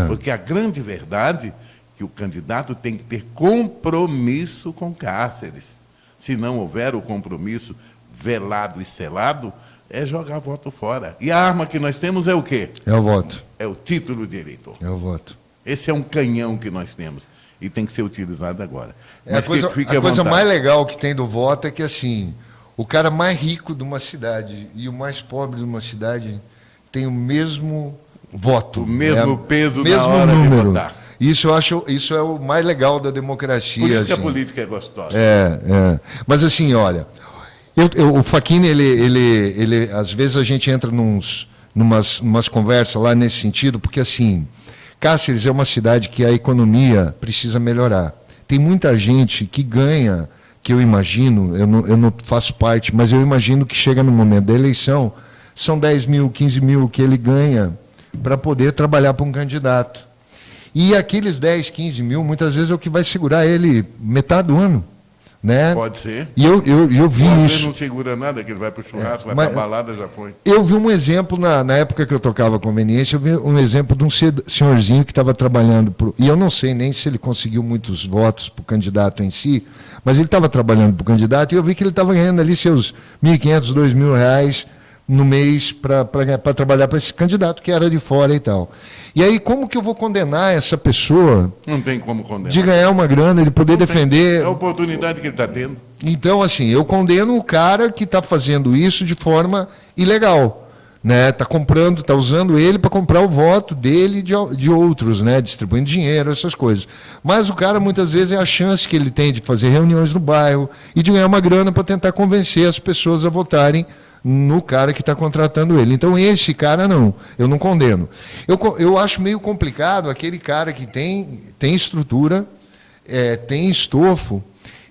[SPEAKER 2] Porque a grande verdade é que o candidato tem que ter compromisso com Cáceres. Se não houver o compromisso velado e selado, é jogar voto fora. E a arma que nós temos é o quê?
[SPEAKER 3] É o voto.
[SPEAKER 2] É o título de eleitor.
[SPEAKER 3] É o voto.
[SPEAKER 2] Esse é um canhão que nós temos e tem que ser utilizado agora.
[SPEAKER 3] A coisa mais legal que tem do voto é que, assim, o cara mais rico de uma cidade e o mais pobre de uma cidade tem o mesmo voto.
[SPEAKER 2] O mesmo peso
[SPEAKER 3] mesmo
[SPEAKER 2] na hora
[SPEAKER 3] número.
[SPEAKER 2] de votar.
[SPEAKER 3] Isso eu acho, isso é o mais legal da democracia.
[SPEAKER 2] Por isso que a
[SPEAKER 3] assim.
[SPEAKER 2] política é gostosa.
[SPEAKER 3] Mas assim, olha, o Facchini, ele, às vezes a gente entra numas conversas lá nesse sentido, porque assim, Cáceres é uma cidade que a economia precisa melhorar. Tem muita gente que ganha, que eu imagino, eu não faço parte, mas eu imagino que chega no momento da eleição, são 10 mil, 15 mil que ele ganha para poder trabalhar para um candidato. E aqueles 10, 15 mil, muitas vezes é o que vai segurar ele metade do ano. Né?
[SPEAKER 2] Pode ser.
[SPEAKER 3] E eu vi isso.
[SPEAKER 2] Ele não segura nada, que ele vai para o churrasco, vai para a balada, já foi.
[SPEAKER 3] Eu vi um exemplo, na época que eu tocava conveniência, eu vi um exemplo de um senhorzinho que estava trabalhando, e eu não sei nem se ele conseguiu muitos votos para o candidato em si, mas ele estava trabalhando para o candidato, e eu vi que ele estava ganhando ali seus R$1.500, R$2.000 no mês para trabalhar para esse candidato que era de fora e tal. E aí, como que eu vou condenar essa pessoa?
[SPEAKER 2] Não tem como condenar.
[SPEAKER 3] De ganhar uma grana, de poder defender.
[SPEAKER 2] É a oportunidade que ele está tendo.
[SPEAKER 3] Então, assim, eu condeno o cara que está fazendo isso de forma ilegal. Né? Está comprando, está usando ele para comprar o voto dele e de outros, né? Distribuindo dinheiro, essas coisas. Mas o cara, muitas vezes, é a chance que ele tem de fazer reuniões no bairro e de ganhar uma grana para tentar convencer as pessoas a votarem no cara que está contratando ele. Então, esse cara não, eu não condeno. Eu acho meio complicado aquele cara que tem estrutura, tem estofo,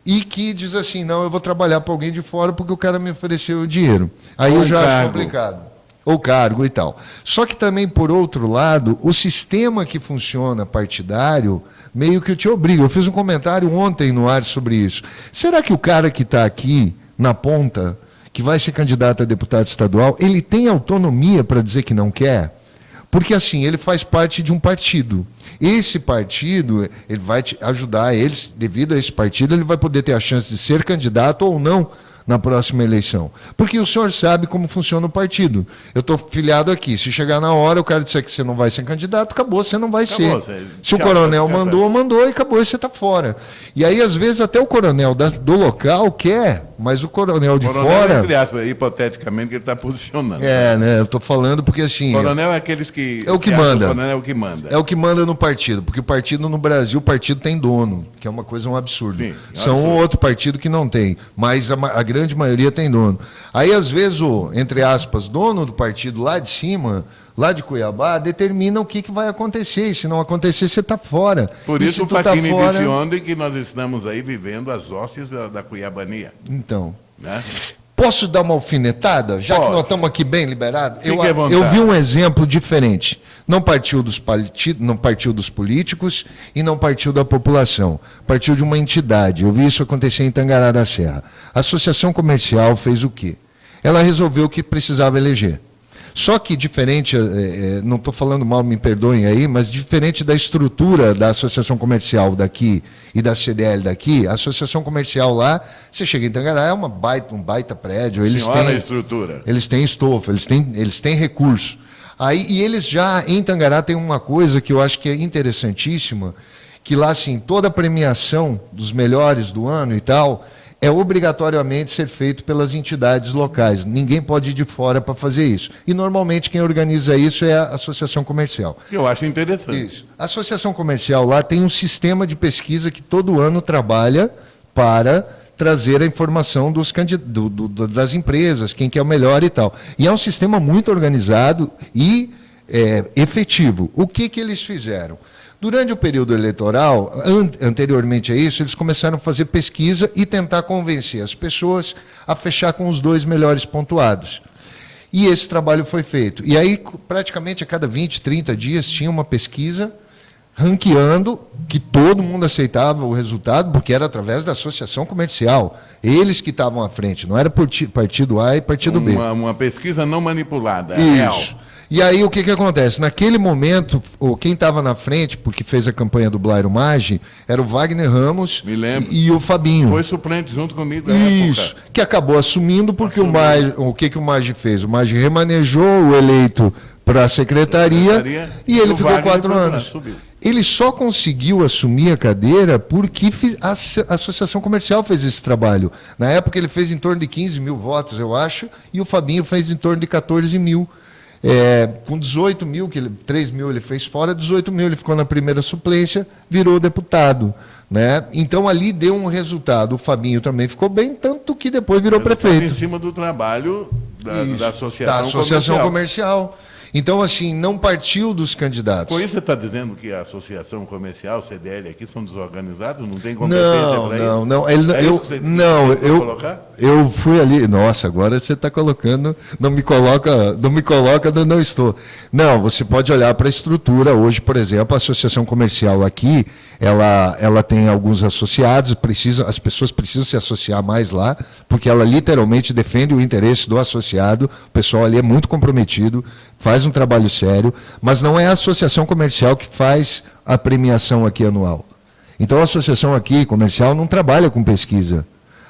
[SPEAKER 3] e que diz assim, não, eu vou trabalhar para alguém de fora porque o cara me ofereceu o dinheiro. Aí eu já acho complicado. Ou cargo e tal. Só que também, por outro lado, o sistema que funciona partidário meio que te obriga. Eu fiz um comentário ontem no ar sobre isso. Será que o cara que está aqui na ponta, que vai ser candidato a deputado estadual, ele tem autonomia para dizer que não quer? Porque, assim, ele faz parte de um partido. Esse partido, ele vai te ajudar, devido a esse partido, ele vai poder ter a chance de ser candidato ou não na próxima eleição. Porque o senhor sabe como funciona o partido. Eu estou filiado aqui. Se chegar na hora, o cara disser que você não vai ser candidato, acabou, você não vai ser. Se o coronel mandou e acabou, e você está fora. E aí, às vezes, até o coronel do local quer, mas o coronel de fora...
[SPEAKER 2] Entre aspas, hipoteticamente, que ele está posicionando.
[SPEAKER 3] Né? Eu estou falando porque, assim...
[SPEAKER 2] O coronel é aqueles que...
[SPEAKER 3] É o que manda.
[SPEAKER 2] O coronel é o que manda.
[SPEAKER 3] É o que manda no partido. Porque o partido no Brasil, o partido tem dono, que é uma coisa, um absurdo.
[SPEAKER 2] Sim,
[SPEAKER 3] São um outro partido que não tem. Mas a grande maioria tem dono. Aí, às vezes, o, entre aspas, dono do partido lá de cima, lá de Cuiabá, determina o que vai acontecer. E se não acontecer, você está fora.
[SPEAKER 2] Por isso o Facchini disse ontem que nós estamos aí vivendo as hostes da Cuiabania.
[SPEAKER 3] Então.
[SPEAKER 2] Né?
[SPEAKER 3] Posso dar uma alfinetada? Já que nós estamos aqui bem liberados? Eu vi um exemplo diferente. Não partiu dos políticos e não partiu da população. Partiu de uma entidade. Eu vi isso acontecer em Tangará da Serra. A Associação Comercial fez o quê? Ela resolveu que precisava eleger. Só que diferente, não estou falando mal, me perdoem aí, mas diferente da estrutura da Associação Comercial daqui e da CDL daqui, a Associação Comercial lá, você chega em Tangará, é um baita prédio. Eles têm
[SPEAKER 2] a estrutura.
[SPEAKER 3] Eles têm estofo, eles têm recurso. Aí, e eles já, em Tangará, tem uma coisa que eu acho que é interessantíssima, que lá, assim, toda a premiação dos melhores do ano e tal, é obrigatoriamente ser feito pelas entidades locais. Ninguém pode ir de fora para fazer isso. E, normalmente, quem organiza isso é a associação comercial.
[SPEAKER 2] Eu acho interessante.
[SPEAKER 3] Isso. A associação comercial lá tem um sistema de pesquisa que todo ano trabalha para trazer a informação das empresas, quem que é o melhor e tal. E é um sistema muito organizado e efetivo. O que eles fizeram? Durante o período eleitoral, anteriormente a isso, eles começaram a fazer pesquisa e tentar convencer as pessoas a fechar com os 2 melhores pontuados. E esse trabalho foi feito. E aí, praticamente a cada 20, 30 dias, tinha uma pesquisa ranqueando, que todo mundo aceitava o resultado, porque era através da associação comercial. Eles que estavam à frente, não era partido A e partido B.
[SPEAKER 2] Uma pesquisa não manipulada,
[SPEAKER 3] Isso.
[SPEAKER 2] real.
[SPEAKER 3] E aí o que acontece? Naquele momento, quem estava na frente, porque fez a campanha do Blairo Maggi, era o Wagner Ramos
[SPEAKER 2] Me lembro.
[SPEAKER 3] e o Fabinho.
[SPEAKER 2] Foi suplente junto comigo na
[SPEAKER 3] Isso,
[SPEAKER 2] época.
[SPEAKER 3] que acabou assumindo, porque o que o Maggi fez? O Maggi remanejou o eleito para a secretaria e ele
[SPEAKER 2] o
[SPEAKER 3] ficou
[SPEAKER 2] Wagner
[SPEAKER 3] 4
[SPEAKER 2] foi lá,
[SPEAKER 3] anos.
[SPEAKER 2] subiu.
[SPEAKER 3] Ele só conseguiu assumir a cadeira porque a Associação Comercial fez esse trabalho. Na época ele fez em torno de 15 mil votos, eu acho, e o Fabinho fez em torno de 14 mil. Com 18 mil, 3 mil ele fez fora, 18 mil ele ficou na primeira suplência, virou deputado. Né? Então ali deu um resultado. O Fabinho também ficou bem, tanto que depois virou prefeito.
[SPEAKER 2] Em cima do trabalho da
[SPEAKER 3] Associação
[SPEAKER 2] Associação
[SPEAKER 3] Comercial. Então, assim, não partiu dos candidatos.
[SPEAKER 2] Com isso você está dizendo que a Associação Comercial, CDL, aqui são desorganizados? Não tem competência para isso?
[SPEAKER 3] Não.
[SPEAKER 2] Colocar?
[SPEAKER 3] Eu fui ali. Nossa, agora você está colocando. Não me coloca, não estou. Não, você pode olhar para a estrutura. Hoje, por exemplo, a Associação Comercial aqui, ela tem alguns associados, as pessoas precisam se associar mais lá, porque ela literalmente defende o interesse do associado. O pessoal ali é muito comprometido, faz um trabalho sério, mas não é a associação comercial que faz a premiação aqui anual. Então a associação aqui comercial não trabalha com pesquisa.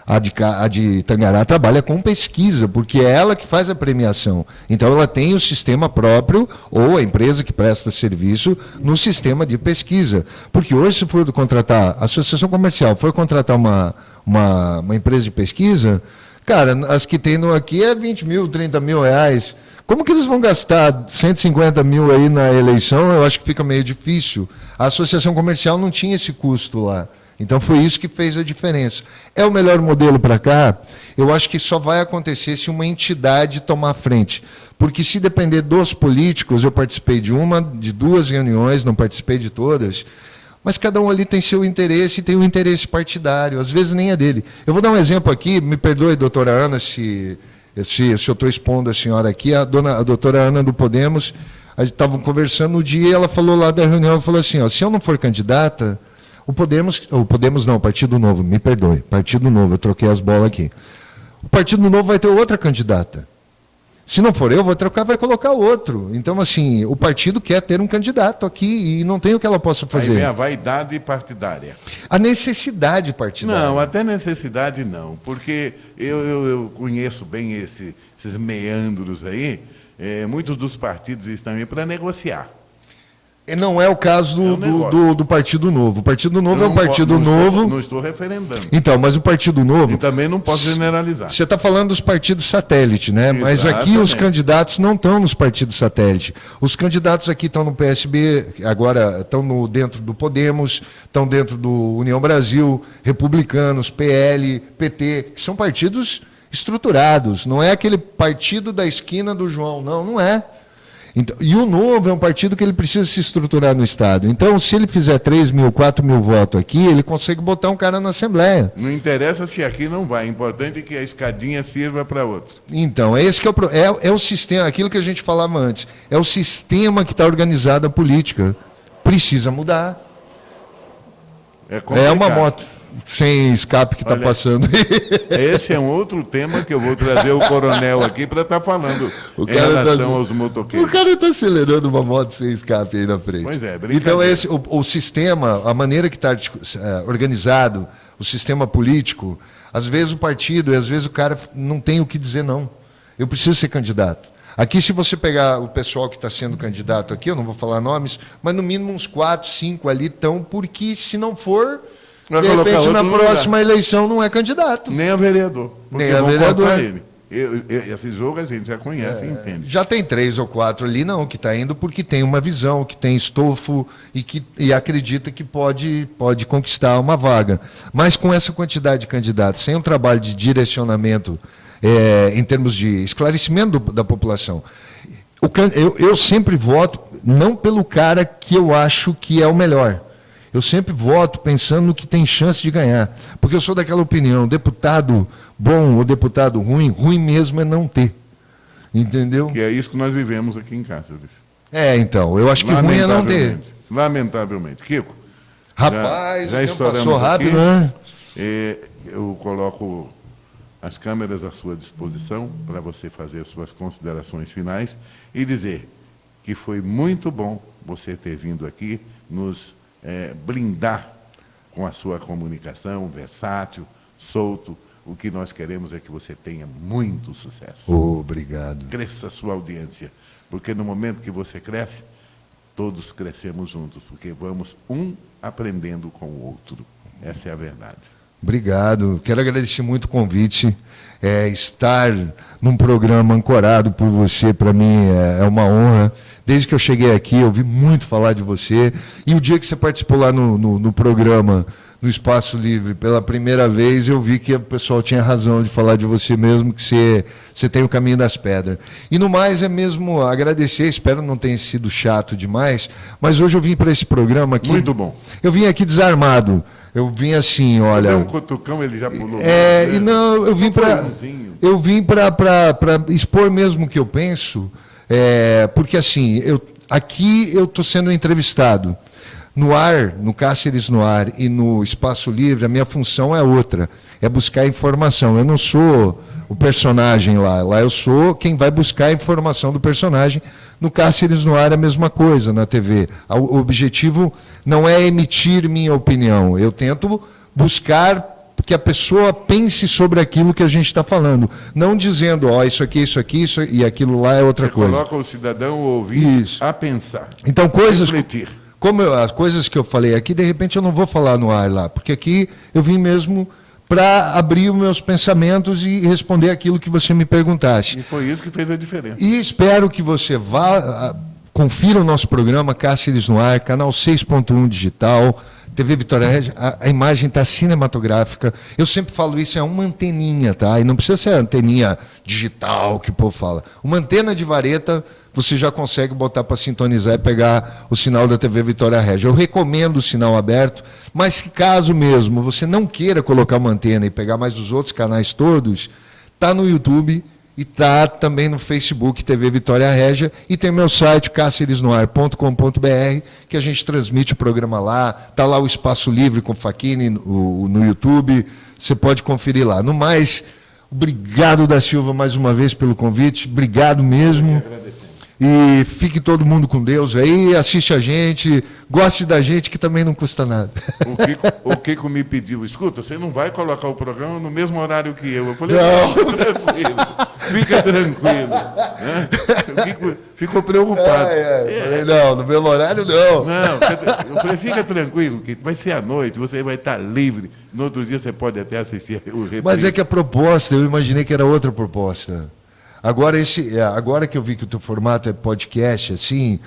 [SPEAKER 3] A de Tangará trabalha com pesquisa, porque é ela que faz a premiação. Então ela tem o sistema próprio, ou a empresa que presta serviço, no sistema de pesquisa. Porque hoje, se for contratar, a associação comercial for contratar uma empresa de pesquisa, cara, as que tem aqui é 20 mil, 30 mil reais. Como que eles vão gastar 150 mil aí na eleição? Eu acho que fica meio difícil. A associação comercial não tinha esse custo lá. Então foi isso que fez a diferença. É o melhor modelo para cá? Eu acho que só vai acontecer se uma entidade tomar frente. Porque se depender dos políticos, eu participei de 2 reuniões, não participei de todas, mas cada um ali tem seu interesse e tem um interesse partidário, às vezes nem é dele. Eu vou dar um exemplo aqui, me perdoe, doutora Ana, se eu estou expondo a senhora aqui, a doutora Ana do Podemos, a gente estava conversando no dia e ela falou lá da reunião, ela falou assim, se eu não for candidata, o Partido Novo, me perdoe, Partido Novo, eu troquei as bolas aqui. O Partido Novo vai ter outra candidata. Se não for eu, vou trocar, vai colocar outro. Então, assim, o partido quer ter um candidato aqui e não tem o que ela possa fazer.
[SPEAKER 2] Aí vem a vaidade partidária.
[SPEAKER 3] A necessidade partidária.
[SPEAKER 2] Não, até necessidade não, porque eu conheço bem esses meandros aí, muitos dos partidos estão aí para negociar.
[SPEAKER 3] Não é o caso do Partido Novo. O Partido Novo é um partido novo.
[SPEAKER 2] Não estou referendando.
[SPEAKER 3] Então, mas o Partido Novo.
[SPEAKER 2] E também não posso generalizar.
[SPEAKER 3] Você está falando dos partidos satélite, né?
[SPEAKER 2] Exatamente.
[SPEAKER 3] Mas aqui os candidatos não estão nos partidos satélite. Os candidatos aqui estão no PSB, agora estão dentro do Podemos, estão dentro do União Brasil, Republicanos, PL, PT, que são partidos estruturados. Não é aquele partido da esquina do João, não é. Então, e o Novo é um partido que ele precisa se estruturar no Estado. Então, se ele fizer 3 mil, 4 mil votos aqui, ele consegue botar um cara na Assembleia.
[SPEAKER 2] Não interessa se aqui não vai, o importante é que a escadinha sirva para outros.
[SPEAKER 3] Então, esse que é o sistema, aquilo que a gente falava antes, é o sistema que está organizado a política. Precisa mudar. É uma moto sem escape que está passando.
[SPEAKER 2] Esse é um outro tema que eu vou trazer o coronel aqui para estar falando em relação aos motoqueiros.
[SPEAKER 3] O cara está acelerando uma moto sem escape aí na frente.
[SPEAKER 2] Pois é,
[SPEAKER 3] então, o sistema, a maneira que está organizado, o sistema político, às vezes o partido e às vezes o cara não tem o que dizer não. Eu preciso ser candidato. Aqui, se você pegar o pessoal que está sendo candidato aqui, eu não vou falar nomes, mas no mínimo uns 4, 5 ali estão, porque se não for,
[SPEAKER 2] Vai
[SPEAKER 3] de
[SPEAKER 2] colocar
[SPEAKER 3] repente
[SPEAKER 2] outro
[SPEAKER 3] na
[SPEAKER 2] lugar.
[SPEAKER 3] próxima eleição não é candidato.
[SPEAKER 2] Nem a vereador. porque
[SPEAKER 3] Nem a
[SPEAKER 2] vão
[SPEAKER 3] vereador.
[SPEAKER 2] cortar ele. Esse jogo a gente já conhece e entende.
[SPEAKER 3] Já tem 3 ou 4 ali, não, que está indo porque tem uma visão, que tem estofo e acredita que pode conquistar uma vaga. Mas com essa quantidade de candidatos, sem um trabalho de direcionamento em termos de esclarecimento da população, eu sempre voto não pelo cara que eu acho que é o melhor. Eu sempre voto pensando no que tem chance de ganhar. Porque eu sou daquela opinião, deputado bom ou deputado ruim, ruim mesmo é não ter. Entendeu?
[SPEAKER 2] Que é isso que nós vivemos aqui em Cáceres.
[SPEAKER 3] Então, eu acho que ruim é não ter.
[SPEAKER 2] Lamentavelmente. Kiko,
[SPEAKER 3] Rapaz,
[SPEAKER 2] já
[SPEAKER 3] o tempo
[SPEAKER 2] estouramos
[SPEAKER 3] passou rápido,
[SPEAKER 2] aqui.
[SPEAKER 3] né?
[SPEAKER 2] Eu coloco as câmeras à sua disposição para você fazer suas considerações finais e dizer que foi muito bom você ter vindo aqui nos blindar com a sua comunicação versátil, solto. O que nós queremos é que você tenha muito sucesso.
[SPEAKER 3] Obrigado.
[SPEAKER 2] Cresça a sua audiência, porque no momento que você cresce, todos crescemos juntos, porque vamos um aprendendo com o outro. Essa é a verdade.
[SPEAKER 3] Obrigado. Quero agradecer muito o convite. Estar num programa ancorado por você, para mim, é uma honra. Desde que eu cheguei aqui, eu ouvi muito falar de você. E o dia que você participou lá no programa, no Espaço Livre, pela primeira vez, eu vi que o pessoal tinha razão de falar de você mesmo, que você tem o caminho das pedras. E no mais, é mesmo agradecer, espero não ter sido chato demais, mas hoje eu vim para esse programa aqui...
[SPEAKER 2] Muito bom.
[SPEAKER 3] Eu vim aqui desarmado. Eu vim assim, olha...
[SPEAKER 2] Deu um cutucão, ele já pulou.
[SPEAKER 3] E não, eu vim para expor mesmo o que eu penso, porque assim, aqui eu estou sendo entrevistado. No ar, no Cáceres no Ar e no Espaço Livre, a minha função é outra, é buscar informação. Eu não sou o personagem lá eu sou quem vai buscar a informação do personagem. No Cáceres no Ar é a mesma coisa, na TV. O objetivo não é emitir minha opinião, eu tento buscar que a pessoa pense sobre aquilo que a gente está falando, não dizendo, isso aqui, isso e aquilo lá é outra coisa.
[SPEAKER 2] Coloca o cidadão, o ouvinte, a pensar.
[SPEAKER 3] Então,
[SPEAKER 2] refletir.
[SPEAKER 3] As coisas que eu falei aqui, de repente eu não vou falar no ar lá, porque aqui eu vim mesmo para abrir os meus pensamentos e responder aquilo que você me perguntasse.
[SPEAKER 2] E foi isso que fez a diferença.
[SPEAKER 3] E espero que você vá, confira o nosso programa Cáceres no Ar, canal 6.1 digital, TV Vitória Regia, a imagem está cinematográfica. Eu sempre falo isso, é uma anteninha, tá? E não precisa ser a anteninha digital que o povo fala. Uma antena de vareta, você já consegue botar para sintonizar e pegar o sinal da TV Vitória Regia. Eu recomendo o sinal aberto, mas se caso mesmo você não queira colocar uma antena e pegar mais os outros canais todos, está no YouTube e está também no Facebook TV Vitória Regia e tem meu site caceresnoar.com.br que a gente transmite o programa lá, está lá o Espaço Livre com Facchini no YouTube, você pode conferir lá. No mais, obrigado da Silva mais uma vez pelo convite, obrigado mesmo. E fique todo mundo com Deus aí, assiste a gente, goste da gente, que também não custa nada.
[SPEAKER 2] O Kiko me pediu, escuta, você não vai colocar o programa no mesmo horário que eu. Eu falei, fica tranquilo. Né? O Kiko ficou preocupado.
[SPEAKER 3] Falei, não, no mesmo horário não.
[SPEAKER 2] Não, eu falei, fica tranquilo, que vai ser à noite, você vai estar livre. No outro dia você pode até assistir o reprise.
[SPEAKER 3] Mas é que a proposta, eu imaginei que era outra proposta. Agora que eu vi que o teu formato é podcast, assim,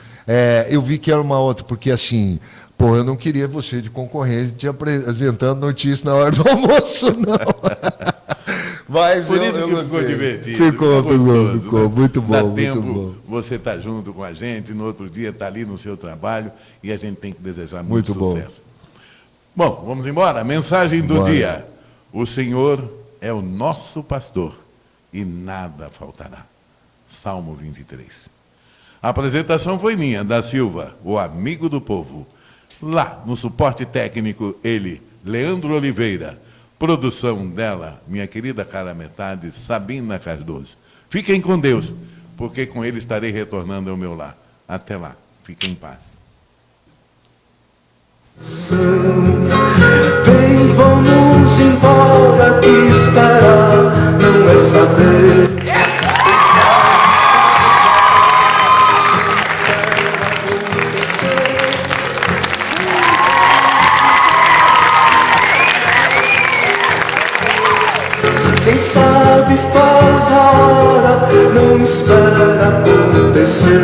[SPEAKER 3] eu vi que era uma outra, porque assim, eu não queria você de concorrente te apresentando notícia na hora do almoço, não. Mas
[SPEAKER 2] por isso que ficou divertido.
[SPEAKER 3] Ficou muito bom.
[SPEAKER 2] Dá
[SPEAKER 3] muito
[SPEAKER 2] tempo,
[SPEAKER 3] bom.
[SPEAKER 2] você está junto com a gente, no outro dia está ali no seu trabalho e a gente tem que desejar muito sucesso. Bom, vamos embora. Mensagem do dia. O Senhor é o nosso pastor e nada faltará. Salmo 23. A apresentação foi minha, da Silva, o amigo do povo. Lá, no suporte técnico, ele, Leandro Oliveira. Produção dela, minha querida cara metade, Sabina Cardoso. Fiquem com Deus, porque com ele estarei retornando ao meu lar. Até lá. Fiquem em paz.
[SPEAKER 5] Vem, vamos embora, te esperar não é saber. espera acontecer.